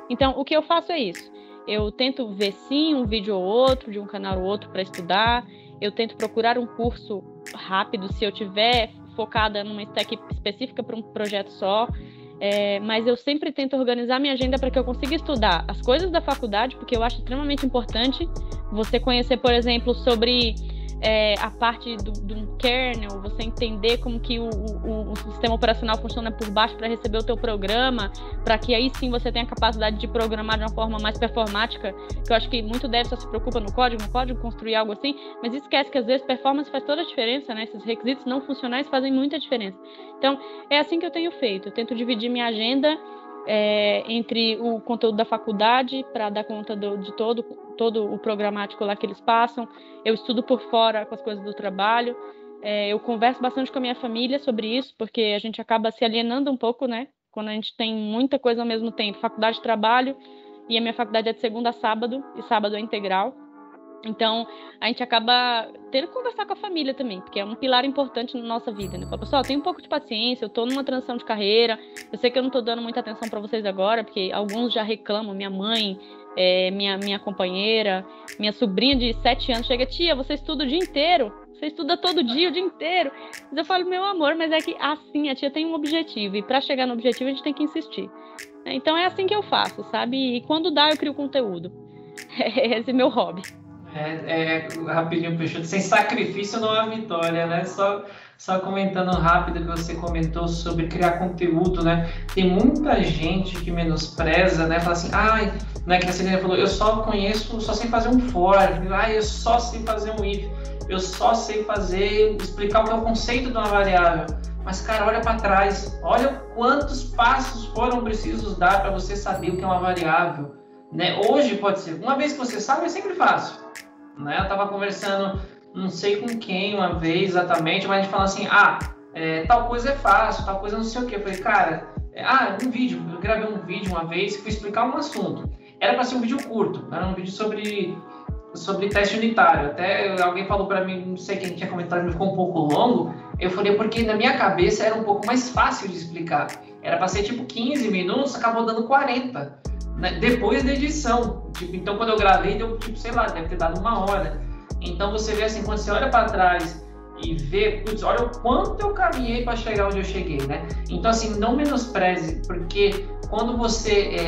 [SPEAKER 2] Então, o que eu faço é isso. Eu tento ver, sim, um vídeo ou outro, de um canal ou outro para estudar. Eu tento procurar um curso rápido, se eu tiver focada numa stack específica para um projeto só. Mas eu sempre tento organizar minha agenda para que eu consiga estudar as coisas da faculdade, porque eu acho extremamente importante você conhecer, por exemplo, sobre a parte do kernel, você entender como que o sistema operacional funciona por baixo para receber o teu programa, para que aí sim você tenha a capacidade de programar de uma forma mais performática, que eu acho que muito dev só se preocupa no código construir algo assim, mas esquece que às vezes performance faz toda a diferença, né? Esses requisitos não funcionais fazem muita diferença. Então, é assim que eu tenho feito. Eu tento dividir minha agenda entre o conteúdo da faculdade para dar conta de todo o programático lá que eles passam. Eu estudo por fora com as coisas do trabalho. Eu converso bastante com a minha família sobre isso, porque a gente acaba se alienando um pouco, né? Quando a gente tem muita coisa ao mesmo tempo. Faculdade, trabalho, e a minha faculdade é de segunda a sábado, e sábado é integral. Então, a gente acaba tendo que conversar com a família também, porque é um pilar importante na nossa vida, né? Pessoal, tem um pouco de paciência, eu tô numa transição de carreira, eu sei que eu não tô dando muita atenção para vocês agora, porque alguns já reclamam, minha mãe, minha companheira, minha sobrinha de 7 anos, chega, tia, você estuda o dia inteiro, você estuda todo dia, o dia inteiro. Mas eu falo, meu amor, mas é que assim, a tia tem um objetivo, e para chegar no objetivo a gente tem que insistir. Então é assim que eu faço, sabe? E quando dá, eu crio conteúdo. Esse é meu hobby.
[SPEAKER 1] Rapidinho, Peixoto, sem sacrifício não há vitória, né? Só comentando rápido que você comentou sobre criar conteúdo, né? Tem muita gente que menospreza, né? Fala assim, né? Que a Celina falou, eu só sei fazer um for, eu só sei fazer um if, eu só sei explicar o que é o conceito de uma variável. Mas, cara, olha para trás, olha quantos passos foram precisos dar para você saber o que é uma variável, né? Hoje pode ser, uma vez que você sabe, é sempre fácil. Né? Eu estava conversando, não sei com quem uma vez exatamente, mas a gente falando assim, tal coisa é fácil, tal coisa não sei o que. Eu falei, cara, um vídeo, eu gravei um vídeo uma vez e fui explicar um assunto. Era para ser um vídeo curto, era um vídeo sobre teste unitário. Até alguém falou para mim, não sei quem tinha comentado, me ficou um pouco longo. Eu falei, porque na minha cabeça era um pouco mais fácil de explicar. Era para ser tipo 15 minutos, acabou dando 40. Né? Depois da edição, então quando eu gravei deu deve ter dado 1 hora. Então você vê assim, quando você olha para trás e vê, olha o quanto eu caminhei para chegar onde eu cheguei, né? Então assim, não menospreze, porque quando você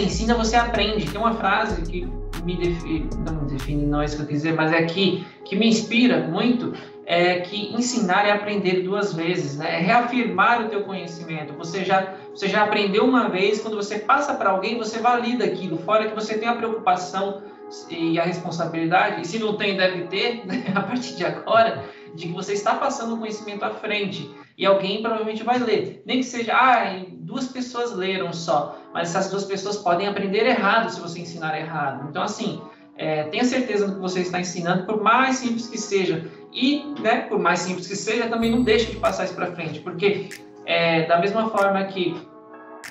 [SPEAKER 1] ensina, você aprende. Tem uma frase que não me define, não é isso que eu quis dizer, mas é que me inspira muito, é que ensinar é aprender duas vezes, né? É reafirmar o teu conhecimento. Você já aprendeu uma vez, quando você passa para alguém, você valida aquilo, fora que você tem a preocupação e a responsabilidade, e se não tem, deve ter, né, a partir de agora, de que você está passando o conhecimento à frente, e alguém provavelmente vai ler. Nem que seja, 2 pessoas leram só, mas essas 2 pessoas podem aprender errado se você ensinar errado. Então, assim, tenha certeza do que você está ensinando, por mais simples que seja. E, né, por mais simples que seja, também não deixe de passar isso para frente, porque da mesma forma que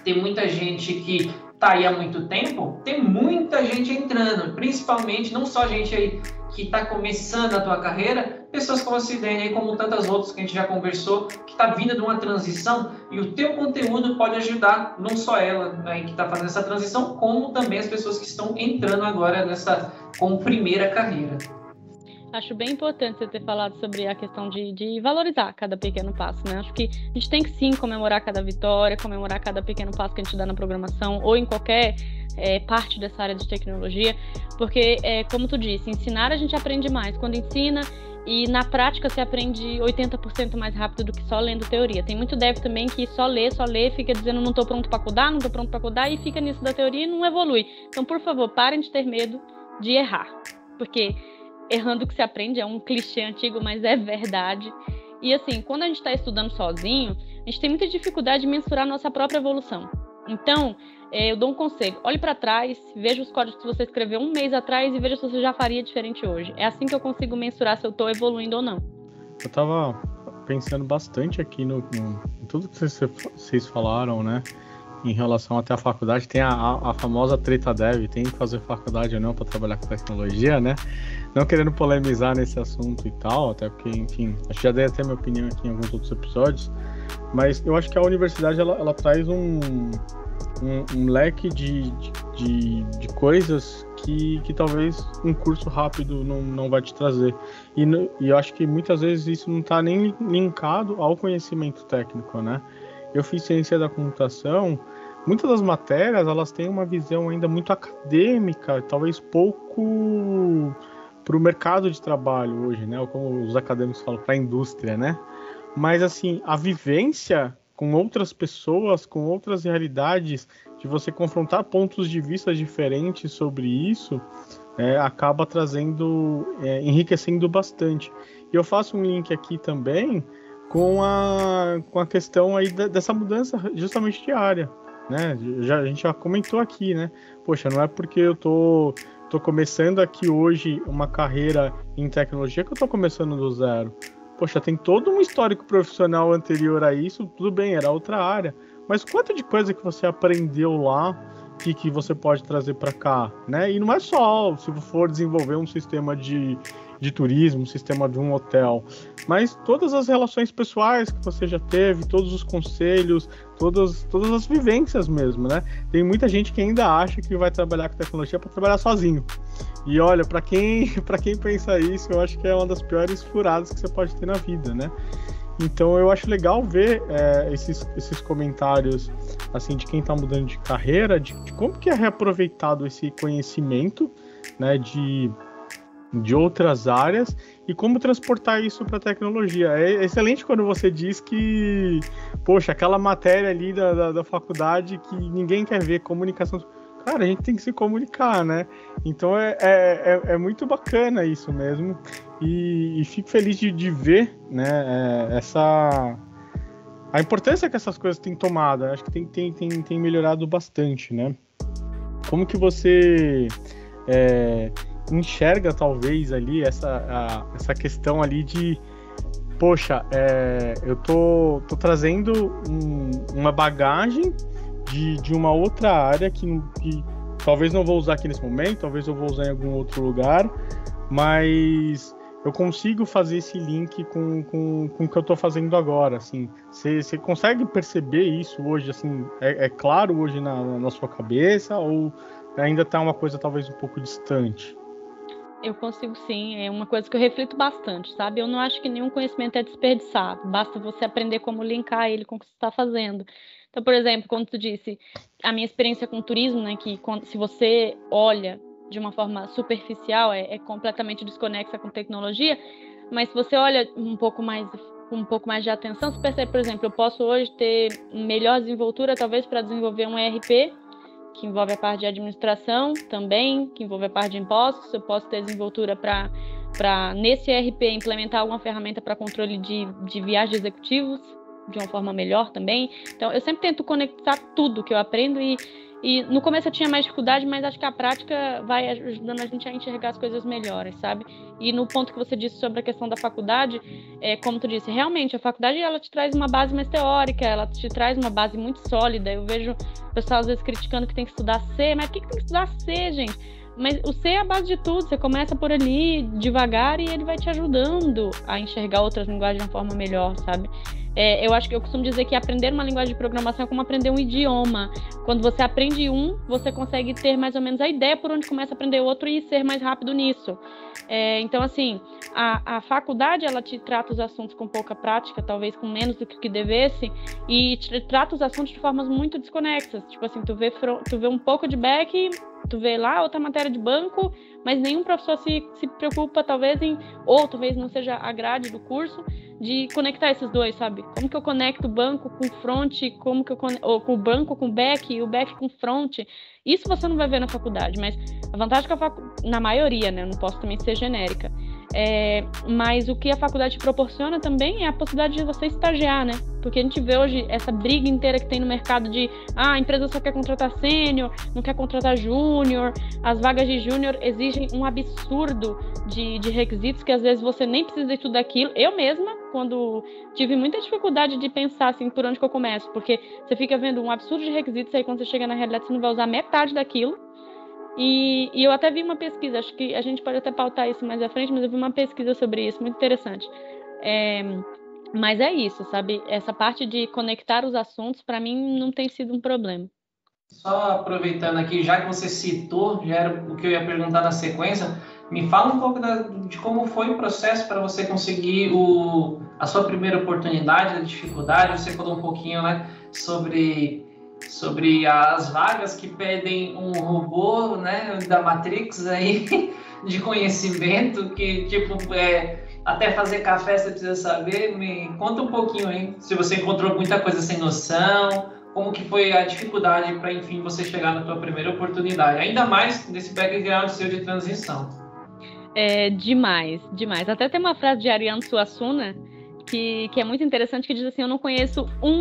[SPEAKER 1] tem muita gente que está aí há muito tempo, tem muita gente entrando, principalmente, não só gente aí que está começando a tua carreira, pessoas como a Sidene, como tantas outras que a gente já conversou, que está vindo de uma transição, e o teu conteúdo pode ajudar, não só ela, né, que está fazendo essa transição, como também as pessoas que estão entrando agora como primeira carreira.
[SPEAKER 2] Acho bem importante você ter falado sobre a questão de valorizar cada pequeno passo, né? Acho que a gente tem que sim comemorar cada vitória, comemorar cada pequeno passo que a gente dá na programação ou em qualquer parte dessa área de tecnologia, porque, como tu disse, ensinar a gente aprende mais quando ensina, e na prática você aprende 80% mais rápido do que só lendo teoria. Tem muito dev também que só lê, fica dizendo não estou pronto para codar, e fica nisso da teoria e não evolui. Então, por favor, parem de ter medo de errar, porque errando que se aprende é um clichê antigo, mas é verdade. E assim, quando a gente está estudando sozinho, a gente tem muita dificuldade de mensurar a nossa própria evolução. Então, eu dou um conselho: olhe para trás, veja os códigos que você escreveu um mês atrás e veja se você já faria diferente hoje. É assim que eu consigo mensurar se eu estou evoluindo ou não.
[SPEAKER 3] Eu estava pensando bastante aqui em tudo que vocês falaram, né? Em relação até à faculdade, tem a famosa treta dev, tem que fazer faculdade ou não para trabalhar com tecnologia, né? Não querendo polemizar nesse assunto e tal, até porque, enfim, acho que já dei até minha opinião aqui em alguns outros episódios, mas eu acho que a universidade, ela traz um leque de coisas que talvez um curso rápido não vai te trazer. E eu acho que muitas vezes isso não está nem linkado ao conhecimento técnico, né? Eu fiz ciência da computação, muitas das matérias, elas têm uma visão ainda muito acadêmica, talvez pouco para o mercado de trabalho hoje, né? Ou como os acadêmicos falam, para a indústria, né? Mas, assim, a vivência com outras pessoas, com outras realidades, de você confrontar pontos de vista diferentes sobre isso, acaba enriquecendo bastante. E eu faço um link aqui também com a questão aí dessa mudança justamente de área, né? A gente já comentou aqui, né? Poxa, não é porque eu tô começando aqui hoje uma carreira em tecnologia que eu tô começando do zero. Poxa, tem todo um histórico profissional anterior a isso, tudo bem, era outra área, mas quanto de coisa que você aprendeu lá que você pode trazer para cá, né? E não é só se for desenvolver um sistema de turismo, um sistema de um hotel, mas todas as relações pessoais que você já teve, todos os conselhos, todas as vivências mesmo, né? Tem muita gente que ainda acha que vai trabalhar com tecnologia para trabalhar sozinho. E olha, para quem pensa isso, eu acho que é uma das piores furadas que você pode ter na vida, né? Então eu acho legal ver esses comentários assim, de quem está mudando de carreira, de como que é reaproveitado esse conhecimento, né, de outras áreas e como transportar isso para a tecnologia. É excelente quando você diz que, poxa, aquela matéria ali da faculdade que ninguém quer ver, comunicação. Cara, a gente tem que se comunicar, né? Então é muito bacana isso mesmo. E fico feliz de ver, né, a importância que essas coisas têm tomado. Acho que tem melhorado bastante, né? Como que você enxerga, talvez, ali essa questão ali de, poxa, eu tô trazendo uma bagagem de uma outra área que talvez não vou usar aqui nesse momento, talvez eu vou usar em algum outro lugar, mas eu consigo fazer esse link com o que eu estou fazendo agora, assim. Você consegue perceber isso hoje, assim, é claro hoje na sua cabeça, ou ainda está uma coisa talvez um pouco distante?
[SPEAKER 2] Eu consigo sim, é uma coisa que eu reflito bastante, sabe? Eu não acho que nenhum conhecimento é desperdiçado, basta você aprender como linkar ele com o que você está fazendo. Então, por exemplo, quando tu disse a minha experiência com turismo, né, que se você olha de uma forma superficial, é completamente desconexa com tecnologia, mas se você olha um pouco mais de atenção, você percebe, por exemplo, eu posso hoje ter melhor desenvoltura, talvez, para desenvolver um ERP, que envolve a parte de administração também, que envolve a parte de impostos. Eu posso ter desenvoltura para nesse ERP, implementar alguma ferramenta para controle de viagens de executivos de uma forma melhor também. Então, eu sempre tento conectar tudo que eu aprendo e no começo eu tinha mais dificuldade, mas acho que a prática vai ajudando a gente a enxergar as coisas melhores, sabe? E no ponto que você disse sobre a questão da faculdade, como tu disse, realmente a faculdade ela te traz uma base mais teórica, ela te traz uma base muito sólida. Eu vejo o pessoal às vezes criticando que tem que estudar C, mas por que tem que estudar C, gente? Mas o C é a base de tudo, você começa por ali devagar e ele vai te ajudando a enxergar outras linguagens de uma forma melhor, sabe? Eu acho que eu costumo dizer que aprender uma linguagem de programação é como aprender um idioma. Quando você aprende um, você consegue ter mais ou menos a ideia por onde começa a aprender outro e ser mais rápido nisso. Então, assim, a faculdade, ela te trata os assuntos com pouca prática, talvez com menos do que devesse, e te trata os assuntos de formas muito desconexas. Tipo assim, tu vê um pouco de back, tu vê lá outra matéria de banco, mas nenhum professor se preocupa, talvez, ou talvez não seja a grade do curso, de conectar esses dois, sabe? Como que eu conecto o banco com front, ou com o banco com back e o back com front. Isso você não vai ver na faculdade, mas a vantagem que na maioria, né? Eu não posso também ser genérica. Mas o que a faculdade proporciona também é a possibilidade de você estagiar, né? Porque a gente vê hoje essa briga inteira que tem no mercado de a empresa só quer contratar sênior, não quer contratar júnior, as vagas de júnior exigem um absurdo de requisitos que às vezes você nem precisa de tudo aquilo. Eu mesma, quando tive muita dificuldade de pensar assim, por onde que eu começo, porque você fica vendo um absurdo de requisitos, aí quando você chega na realidade você não vai usar metade daquilo. E eu até vi uma pesquisa, acho que a gente pode até pautar isso mais à frente, mas eu vi uma pesquisa sobre isso, muito interessante. Mas é isso, sabe? Essa parte de conectar os assuntos, para mim, não tem sido um problema.
[SPEAKER 1] Só aproveitando aqui, já que você citou, já era o que eu ia perguntar na sequência, me fala um pouco de como foi o processo para você conseguir a sua primeira oportunidade, a dificuldade. Você falou um pouquinho, né, sobre as vagas que pedem um robô, né, da Matrix aí, de conhecimento, que tipo, até fazer café você precisa saber. Me conta um pouquinho aí, se você encontrou muita coisa sem noção, como que foi a dificuldade para, enfim, você chegar na tua primeira oportunidade, ainda mais nesse background seu de transição.
[SPEAKER 2] Demais. Até tem uma frase de Ariano Suassuna que é muito interessante, que diz assim: eu não conheço um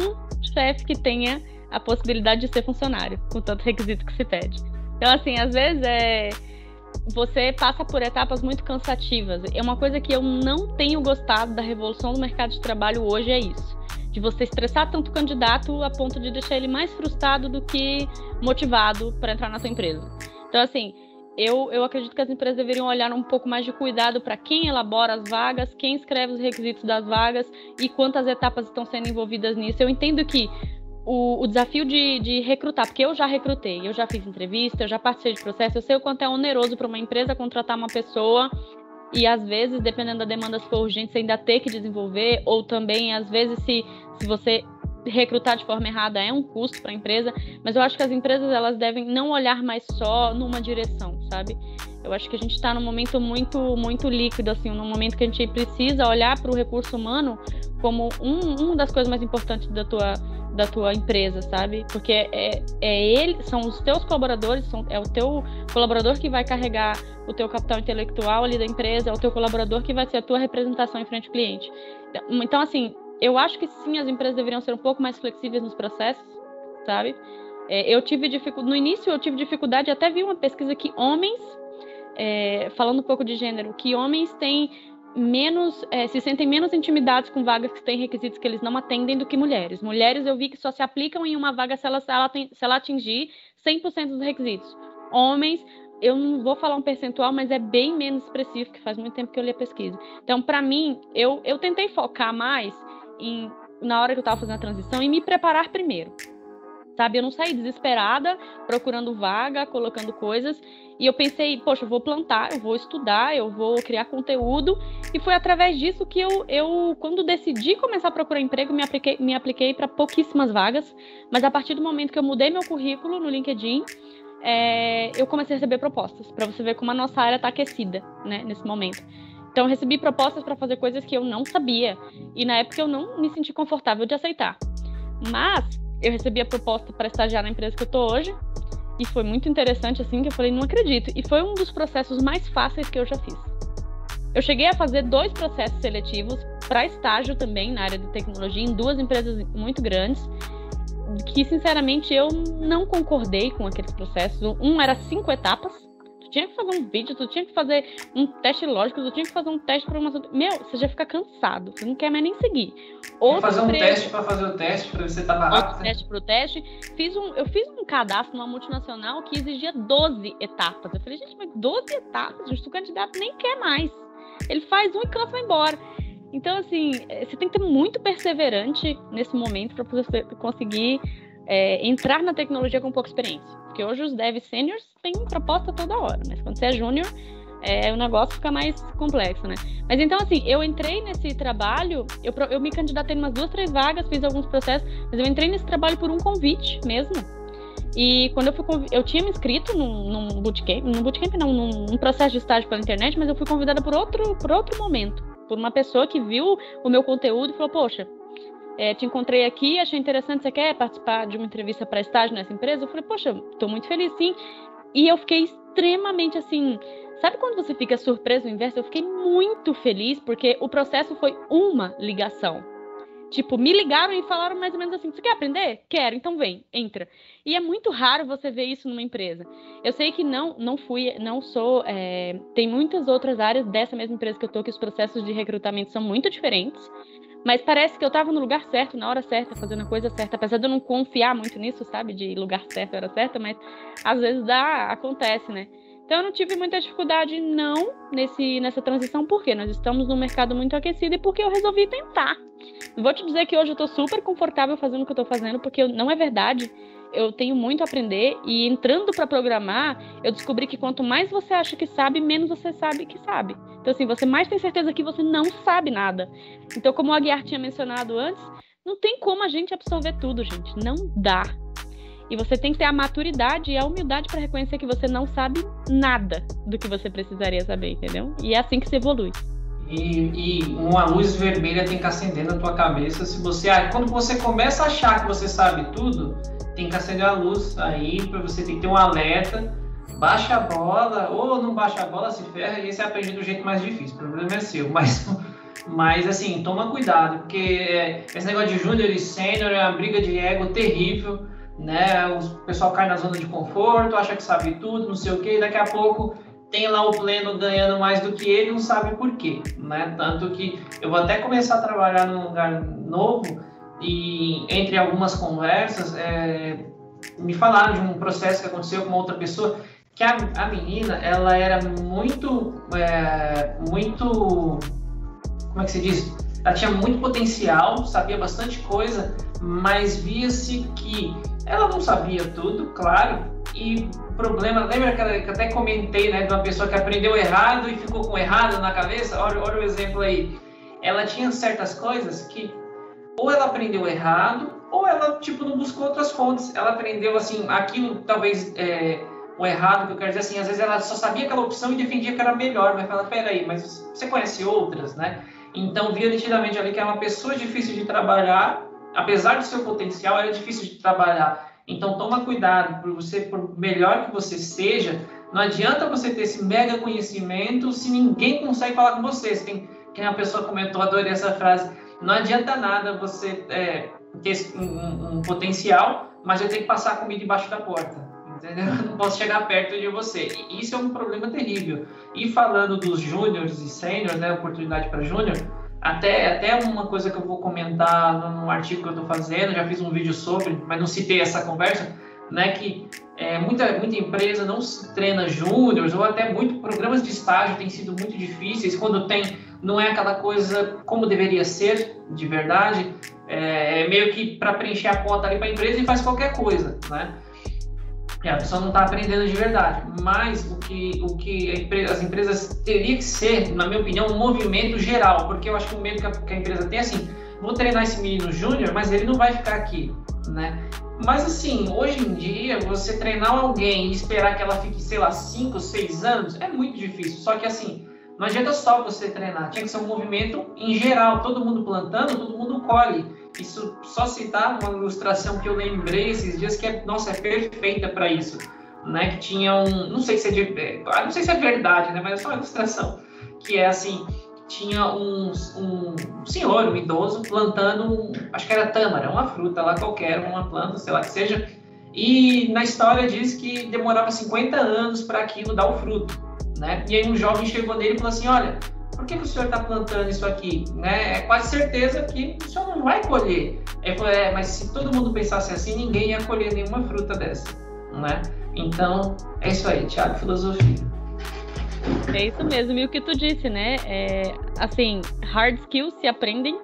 [SPEAKER 2] chefe que tenha a possibilidade de ser funcionário, com tanto requisito que se pede. Então, assim, às vezes você passa por etapas muito cansativas. É uma coisa que eu não tenho gostado da revolução do mercado de trabalho hoje, é isso. De você estressar tanto o candidato a ponto de deixar ele mais frustrado do que motivado para entrar na sua empresa. Então, assim, eu acredito que as empresas deveriam olhar um pouco mais de cuidado para quem elabora as vagas, quem escreve os requisitos das vagas e quantas etapas estão sendo envolvidas nisso. Eu entendo que o desafio de recrutar, porque eu já recrutei, eu já fiz entrevista, eu já participei de processo, eu sei o quanto é oneroso para uma empresa contratar uma pessoa e, às vezes, dependendo da demanda, se for urgente, você ainda ter que desenvolver, ou também, às vezes, se você recrutar de forma errada, é um custo para a empresa. Mas eu acho que as empresas, elas devem não olhar mais só numa direção, sabe? Eu acho que a gente está num momento muito, muito líquido, assim, num momento que a gente precisa olhar para o recurso humano como uma das coisas mais importantes da tua empresa, sabe? Porque são os teus colaboradores, é o teu colaborador que vai carregar o teu capital intelectual ali da empresa, é o teu colaborador que vai ser a tua representação em frente ao cliente. Então, assim, eu acho que sim, as empresas deveriam ser um pouco mais flexíveis nos processos, sabe? No início eu tive dificuldade, até vi uma pesquisa que homens, falando um pouco de gênero, que homens se sentem menos intimidados com vagas que têm requisitos que eles não atendem do que mulheres. Mulheres eu vi que só se aplicam em uma vaga se ela atingir 100% dos requisitos. Homens, eu não vou falar um percentual, mas é bem menos expressivo, que faz muito tempo que eu li a pesquisa. Então, para mim, eu tentei focar mais na hora que eu estava fazendo a transição, em me preparar primeiro, sabe? Eu não saí desesperada, procurando vaga, colocando coisas, e eu pensei, poxa, eu vou plantar, eu vou estudar, eu vou criar conteúdo, e foi através disso que eu quando decidi começar a procurar emprego, me apliquei para pouquíssimas vagas, mas a partir do momento que eu mudei meu currículo no LinkedIn, eu comecei a receber propostas, para você ver como a nossa área está aquecida, né, nesse momento. Então, eu recebi propostas para fazer coisas que eu não sabia, e na época eu não me senti confortável de aceitar. Mas eu recebi a proposta para estagiar na empresa que eu tô hoje, e foi muito interessante, assim, que eu falei, não acredito. E foi um dos processos mais fáceis que eu já fiz. Eu cheguei a fazer 2 processos seletivos para estágio também na área de tecnologia, em 2 empresas muito grandes, que, sinceramente, eu não concordei com aqueles processos. Um era 5 etapas, tu tinha que fazer um vídeo, tu tinha que fazer um teste lógico, tu tinha que fazer um teste para uma... Meu, você já fica cansado, você não quer mais nem seguir.
[SPEAKER 1] Fazer um teste para fazer o teste, para ver se estava rápido.
[SPEAKER 2] Outro teste para o teste. Eu fiz um cadastro numa multinacional que exigia 12 etapas. Eu falei, gente, mas 12 etapas? O candidato nem quer mais. Ele faz um e cansa e vai embora. Então, assim, você tem que ter muito perseverante nesse momento para você conseguir entrar na tecnologia com pouca experiência. Porque hoje os devs sêniors têm proposta toda hora, mas quando você é júnior, o negócio fica mais complexo, né? Mas então, assim, eu entrei nesse trabalho, eu me candidatei em umas 2, 3 vagas, fiz alguns processos, mas eu entrei nesse trabalho por um convite mesmo. E quando eu tinha me inscrito num processo de estágio pela internet, mas eu fui convidada por outro momento, por uma pessoa que viu o meu conteúdo e falou, poxa, te encontrei aqui, achei interessante, você quer participar de uma entrevista para estágio nessa empresa? Eu falei, poxa, estou muito feliz, sim. E eu fiquei extremamente, assim, sabe quando você fica surpreso no inverso? Eu fiquei muito feliz, porque o processo foi uma ligação. Tipo, me ligaram e falaram mais ou menos assim, você quer aprender? Quero, então vem, entra. E é muito raro você ver isso numa empresa. Eu sei que tem muitas outras áreas dessa mesma empresa que eu tô, que os processos de recrutamento são muito diferentes, mas parece que eu tava no lugar certo, na hora certa, fazendo a coisa certa, apesar de eu não confiar muito nisso, sabe, de lugar certo, hora certa, mas às vezes acontece, né? Então eu não tive muita dificuldade nessa transição, porque nós estamos num mercado muito aquecido e porque eu resolvi tentar. Não vou te dizer que hoje eu tô super confortável fazendo o que eu tô fazendo, porque não é verdade. Eu tenho muito a aprender e entrando para programar, eu descobri que quanto mais você acha que sabe, menos você sabe que sabe. Então, assim, você mais tem certeza que você não sabe nada. Então, como o Aguiar tinha mencionado antes, não tem como a gente absorver tudo, gente. Não dá. E você tem que ter a maturidade e a humildade para reconhecer que você não sabe nada do que você precisaria saber, entendeu? E é assim que se evolui.
[SPEAKER 1] E uma luz vermelha tem que acender na tua cabeça. Quando você começa a achar que você sabe tudo, tem que acender a luz aí, para você tem que ter um alerta. Baixa a bola, ou não baixa a bola, se ferra, e aí você aprende do jeito mais difícil. O problema é seu, mas assim, toma cuidado, porque esse negócio de júnior e sênior é uma briga de ego terrível, né? O pessoal cai na zona de conforto, acha que sabe tudo, não sei o que, e daqui a pouco tem lá o pleno ganhando mais do que ele, não sabe por quê, né? Tanto que eu vou até começar a trabalhar num lugar novo e entre algumas conversas me falaram de um processo que aconteceu com uma outra pessoa, que a menina, ela era muito, como é que se diz? Ela tinha muito potencial, sabia bastante coisa, mas via-se que ela não sabia tudo, claro, e o problema, lembra que eu até comentei, né, de uma pessoa que aprendeu errado e ficou com errado na cabeça? Olha o exemplo aí. Ela tinha certas coisas que ou ela aprendeu errado, ou ela, tipo, não buscou outras fontes. Ela aprendeu, assim, aquilo, talvez, o errado, que eu quero dizer, assim, às vezes ela só sabia aquela opção e defendia que era melhor, mas fala, peraí, mas você conhece outras, né? Então, via nitidamente ali que era uma pessoa difícil de trabalhar, apesar do seu potencial, era difícil de trabalhar. Então, toma cuidado, por melhor que você seja, não adianta você ter esse mega conhecimento se ninguém consegue falar com você. Quem a pessoa comentou, adorei essa frase, não adianta nada você ter um potencial, mas eu tenho que passar a comida debaixo da porta. Entendeu? Eu não posso chegar perto de você. E isso é um problema terrível. E falando dos júniores e sêniores, né, oportunidade para júnior, até uma coisa que eu vou comentar num artigo que eu estou fazendo, já fiz um vídeo sobre, mas não citei essa conversa, né, que muita empresa não se treina júniores, ou até programas de estágio têm sido muito difíceis, quando não é aquela coisa como deveria ser, de verdade, meio que para preencher a cota ali para a empresa e faz qualquer coisa, né? A pessoa não está aprendendo de verdade, mas o que as empresas teria que ser, na minha opinião, um movimento geral, porque eu acho que o medo que a empresa tem é assim, vou treinar esse menino júnior, mas ele não vai ficar aqui, né? Mas assim, hoje em dia, você treinar alguém e esperar que ela fique, sei lá, 5, 6 anos, é muito difícil. Só que assim, não adianta só você treinar, tinha que ser um movimento em geral, todo mundo plantando, todo mundo colhe. Isso, só citar uma ilustração que eu lembrei esses dias, que é, nossa, é perfeita para isso, né? Que tinha não sei se é verdade, né? Mas é só uma ilustração, que é assim, tinha um senhor, um idoso, plantando, acho que era tâmara, uma fruta lá qualquer, uma planta, sei lá que seja, e na história diz que demorava 50 anos para aquilo dar o fruto, né? E aí um jovem chegou nele e falou assim, olha, por que o senhor está plantando isso aqui? Né? É quase certeza que o senhor não vai colher. Ele falou, mas se todo mundo pensasse assim, ninguém ia colher nenhuma fruta dessa, né? Então, é isso aí, Thiago, filosofia.
[SPEAKER 2] É isso mesmo, e o que tu disse, né? Assim, hard skills se aprendem,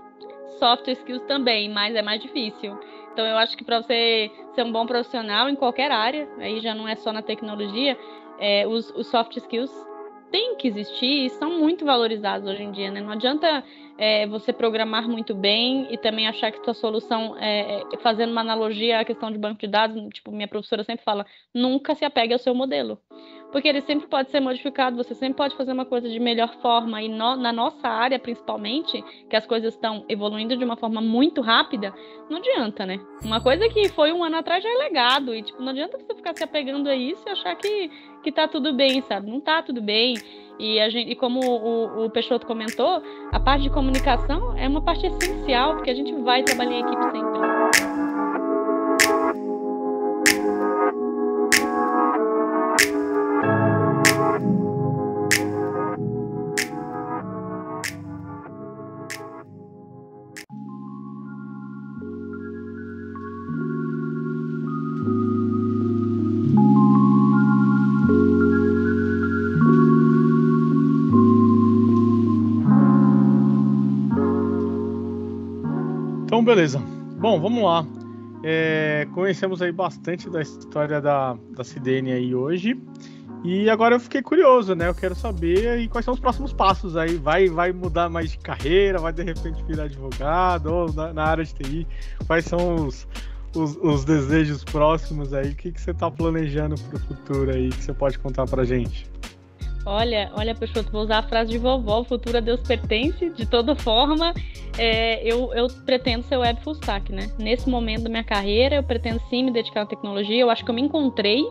[SPEAKER 2] soft skills também, mas é mais difícil. Então eu acho que para você ser um bom profissional em qualquer área, aí já não é só na tecnologia, os soft skills têm que existir e são muito valorizados hoje em dia, né? Não adianta você programar muito bem e também achar que sua solução, fazendo uma analogia à questão de banco de dados, tipo, minha professora sempre fala, nunca se apegue ao seu modelo. Porque ele sempre pode ser modificado, você sempre pode fazer uma coisa de melhor forma, e na nossa área, principalmente, que as coisas estão evoluindo de uma forma muito rápida, não adianta, né? Uma coisa que foi 1 ano atrás já é legado, e tipo, não adianta você ficar se apegando a isso e achar que tá tudo bem, sabe? Não tá tudo bem. E como o Peixoto comentou, a parte de comunicação é uma parte essencial, porque a gente vai trabalhar em equipe sempre.
[SPEAKER 3] Então, beleza. Bom, vamos lá. Conhecemos aí bastante da história da Cidênia aí hoje. E agora eu fiquei curioso, né? Eu quero saber aí quais são os próximos passos aí. Vai mudar mais de carreira? Vai de repente virar advogado? Ou na área de TI? Quais são os desejos próximos aí? O que você está planejando para o futuro aí que você pode contar pra gente?
[SPEAKER 2] Olha, Peixoto, vou usar a frase de vovó, o futuro a Deus pertence, de toda forma. Eu pretendo ser web full stack, né? Nesse momento da minha carreira, eu pretendo sim me dedicar à tecnologia. Eu acho que eu me encontrei,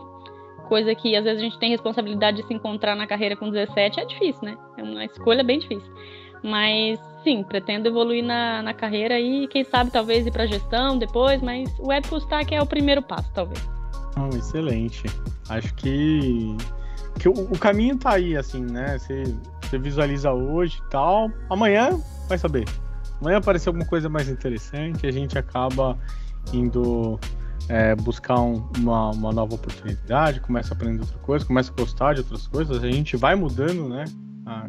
[SPEAKER 2] coisa que às vezes a gente tem responsabilidade de se encontrar na carreira com 17, é difícil, né? É uma escolha bem difícil. Mas, sim, pretendo evoluir na carreira e, quem sabe, talvez ir para gestão depois, mas o web full stack é o primeiro passo, talvez.
[SPEAKER 3] Excelente. Acho que o caminho tá aí, assim, né? Você visualiza hoje e tal. Amanhã, vai saber. Amanhã aparecer alguma coisa mais interessante, a gente acaba indo buscar uma nova oportunidade, começa a aprender outra coisa, começa a gostar de outras coisas, a gente vai mudando, né?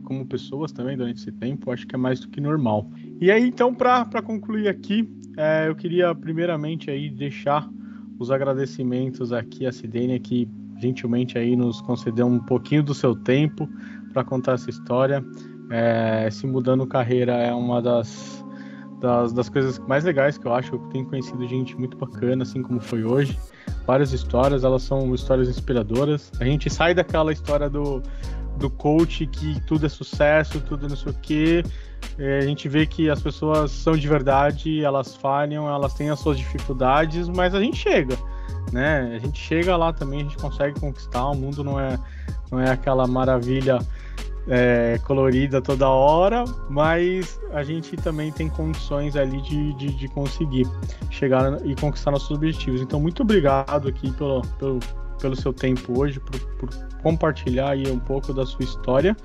[SPEAKER 3] Como pessoas também durante esse tempo, acho que é mais do que normal. E aí, então, para concluir aqui, eu queria primeiramente aí deixar os agradecimentos aqui à Cidênia, que gentilmente aí nos concedeu um pouquinho do seu tempo para contar essa história. Se mudando carreira é uma das coisas mais legais que eu acho. Eu tenho conhecido gente muito bacana, assim como foi hoje. Várias histórias, elas são histórias inspiradoras. A gente sai daquela história do coach que tudo é sucesso, tudo não sei o quê. A gente vê que as pessoas são de verdade, elas falham, elas têm as suas dificuldades, mas a gente chega. Né? A gente chega lá também, a gente consegue conquistar. O mundo não é aquela maravilha colorida toda hora, mas a gente também tem condições ali de conseguir chegar e conquistar nossos objetivos. Então, muito obrigado aqui pelo seu tempo hoje, por compartilhar aí um pouco da sua história.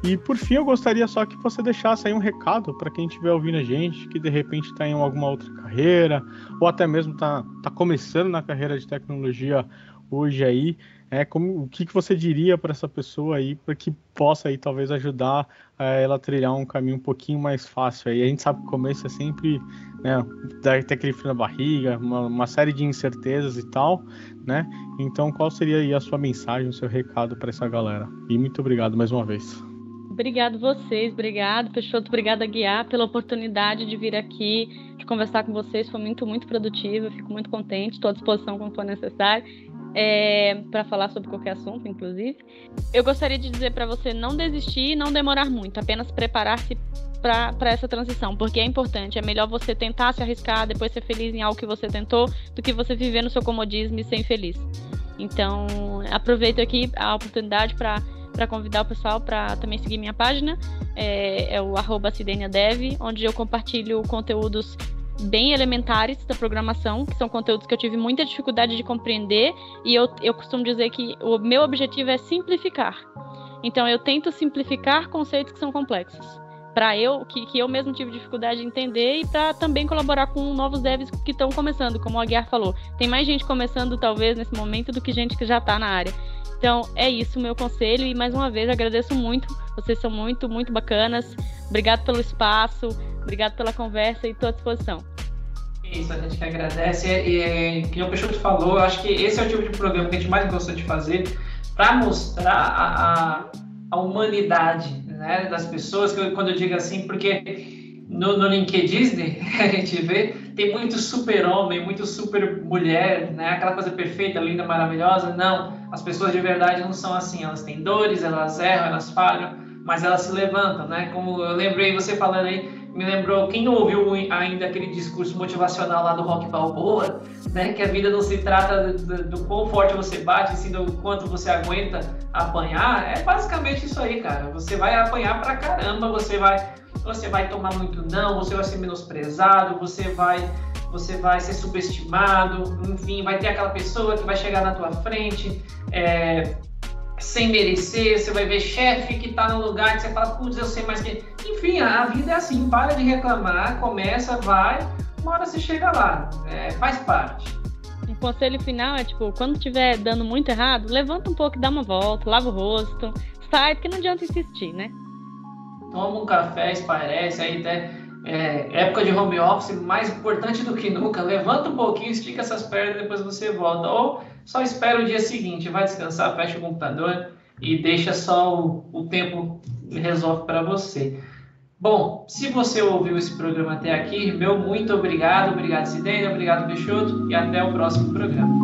[SPEAKER 3] E por fim, eu gostaria só que você deixasse aí um recado para quem estiver ouvindo a gente, que de repente está em alguma outra carreira, ou até mesmo está começando na carreira de tecnologia hoje aí. O que você diria para essa pessoa aí, para que possa aí talvez ajudar ela a trilhar um caminho um pouquinho mais fácil aí? A gente sabe que o começo é sempre, né, dá até aquele frio na barriga, uma série de incertezas e tal, né? Então, qual seria aí a sua mensagem, o seu recado para essa galera? E muito obrigado mais uma vez.
[SPEAKER 2] Obrigado vocês, obrigado, Peixoto, obrigada, Aguiar, pela oportunidade de vir aqui, de conversar com vocês, foi muito, muito produtivo, eu fico muito contente, estou à disposição quando for necessário, para falar sobre qualquer assunto, inclusive. Eu gostaria de dizer para você não desistir e não demorar muito, apenas preparar-se para essa transição, porque é importante, é melhor você tentar se arriscar, depois ser feliz em algo que você tentou, do que você viver no seu comodismo e ser infeliz. Então, aproveito aqui a oportunidade para convidar o pessoal para também seguir minha página, é o @cideniadev, onde eu compartilho conteúdos bem elementares da programação, que são conteúdos que eu tive muita dificuldade de compreender, e eu costumo dizer que o meu objetivo é simplificar. Então, eu tento simplificar conceitos que são complexos, para que eu mesmo tive dificuldade de entender, e para também colaborar com novos devs que estão começando, como o Aguiar falou. Tem mais gente começando, talvez, nesse momento, do que gente que já está na área. Então, é isso o meu conselho, e mais uma vez agradeço muito, vocês são muito, muito bacanas. Obrigado pelo espaço, obrigado pela conversa e estou à disposição.
[SPEAKER 1] Isso, a gente que agradece. Que o Peixoto falou, eu acho que esse é o tipo de programa que a gente mais gosta de fazer, para mostrar a humanidade, né, das pessoas, quando eu digo assim, porque no LinkedIn a gente vê, tem muito super-homem, muito super-mulher, né, aquela coisa perfeita, linda, maravilhosa. Não, as pessoas de verdade não são assim, elas têm dores, elas erram, elas falham, mas elas se levantam, né, como eu lembrei você falando aí, me lembrou, quem não ouviu ainda aquele discurso motivacional lá do Rock Balboa, né, que a vida não se trata do quão forte você bate, sim do quanto você aguenta apanhar. É basicamente isso aí, cara. Você vai apanhar pra caramba, você vai tomar muito não, você vai ser menosprezado, você vai ser subestimado, enfim, vai ter aquela pessoa que vai chegar na tua frente sem merecer, você vai ver chefe que tá no lugar que você fala, putz, eu sei mais que... Enfim, a vida é assim, para de reclamar, começa, vai, uma hora você chega lá, faz parte.
[SPEAKER 2] O conselho final é, quando estiver dando muito errado, levanta um pouco e dá uma volta, lava o rosto, sai, porque não adianta insistir, né?
[SPEAKER 1] Toma um café, esparece, aí até época de home office, mais importante do que nunca, levanta um pouquinho, estica essas pernas, depois você volta, ou só espera o dia seguinte, vai descansar, fecha o computador e deixa só o tempo resolve para você. Bom, se você ouviu esse programa até aqui, meu muito obrigado Cidênia, obrigado Peixoto, e até o próximo programa.